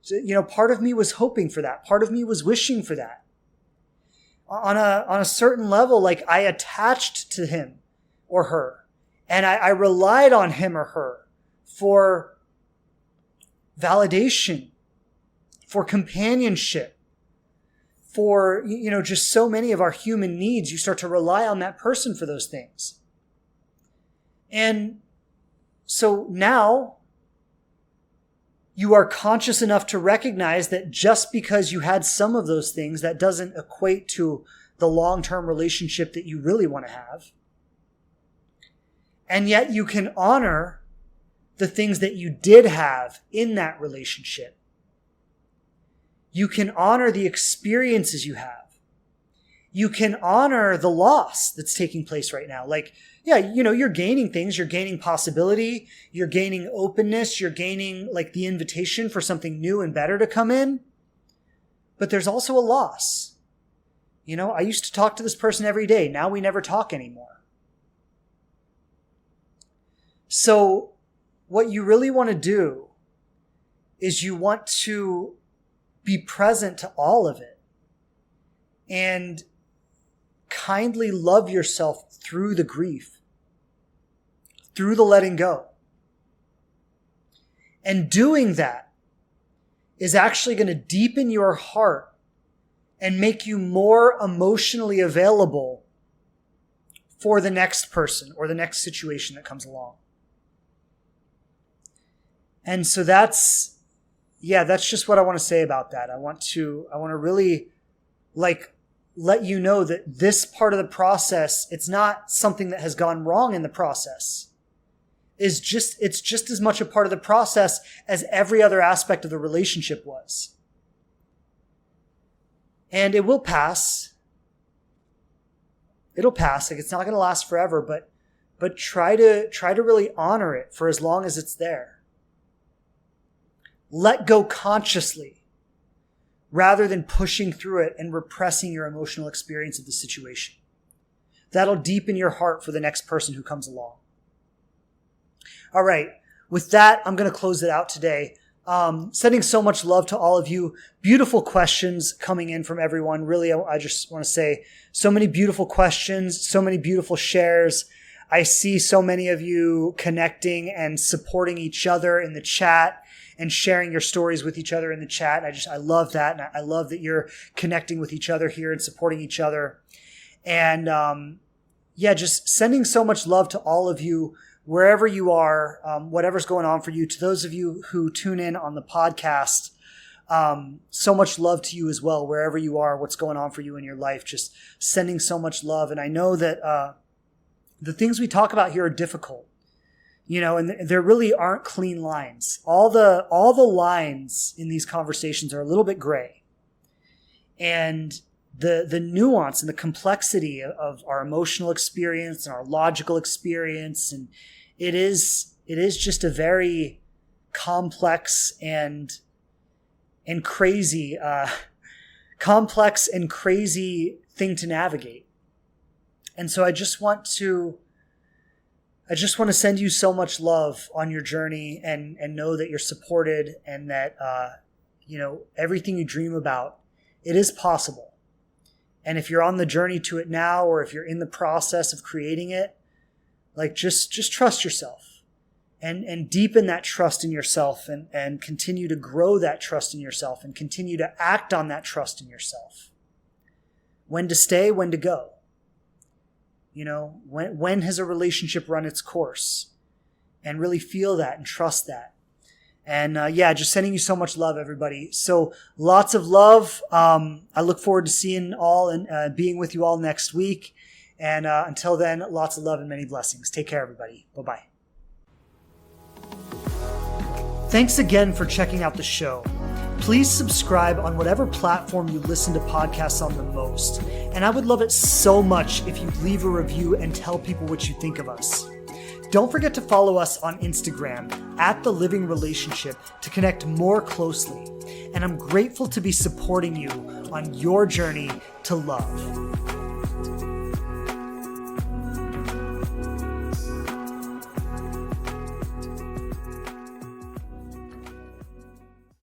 So, part of me was hoping for that. Part of me was wishing for that. On a certain level, I attached to him or her, and I relied on him or her for validation, for companionship, for, just so many of our human needs. You start to rely on that person for those things. And so now you are conscious enough to recognize that just because you had some of those things, that doesn't equate to the long-term relationship that you really want to have. And yet you can honor the things that you did have in that relationship. You can honor the experiences you have. You can honor the loss that's taking place right now. Like, yeah, you're gaining things. You're gaining possibility. You're gaining openness. You're gaining like the invitation for something new and better to come in. But there's also a loss. I used to talk to this person every day. Now we never talk anymore. So what you really want to do is you want to be present to all of it and kindly love yourself through the grief, through the letting go. And doing that is actually going to deepen your heart and make you more emotionally available for the next person or the next situation that comes along. And so that's just what I want to say about that. I want to really let you know that this part of the process, it's not something that has gone wrong in the process. It's just as much a part of the process as every other aspect of the relationship was. And it will pass. It'll pass. Like, it's not going to last forever, but try to really honor it for as long as it's there. Let go consciously rather than pushing through it and repressing your emotional experience of the situation. That'll deepen your heart for the next person who comes along. All right. With that, I'm going to close it out today. Sending so much love to all of you. Beautiful questions coming in from everyone. Really, I just want to say so many beautiful questions, so many beautiful shares. I see so many of you connecting and supporting each other in the chat and sharing your stories with each other in the chat. I love that. And I love that you're connecting with each other here and supporting each other. And, just sending so much love to all of you, wherever you are, whatever's going on for you. To those of you who tune in on the podcast, so much love to you as well, wherever you are, what's going on for you in your life, just sending so much love. And I know that, the things we talk about here are difficult. And there really aren't clean lines. All the lines in these conversations are a little bit gray. And the nuance and the complexity of our emotional experience and our logical experience, and it is just a very complex and crazy thing to navigate. And so I just want to send you so much love on your journey and know that you're supported and that, everything you dream about, it is possible. And if you're on the journey to it now, or if you're in the process of creating it, just trust yourself and deepen that trust in yourself and continue to grow that trust in yourself and continue to act on that trust in yourself. When to stay, when to go. When has a relationship run its course? And really feel that and trust that. And just sending you so much love, everybody. So lots of love. I look forward to seeing all and being with you all next week. And until then, lots of love and many blessings. Take care, everybody. Bye-bye. Thanks again for checking out the show. Please subscribe on whatever platform you listen to podcasts on the most. And I would love it so much if you leave a review and tell people what you think of us. Don't forget to follow us on Instagram @TheLivingRelationship to connect more closely. And I'm grateful to be supporting you on your journey to love.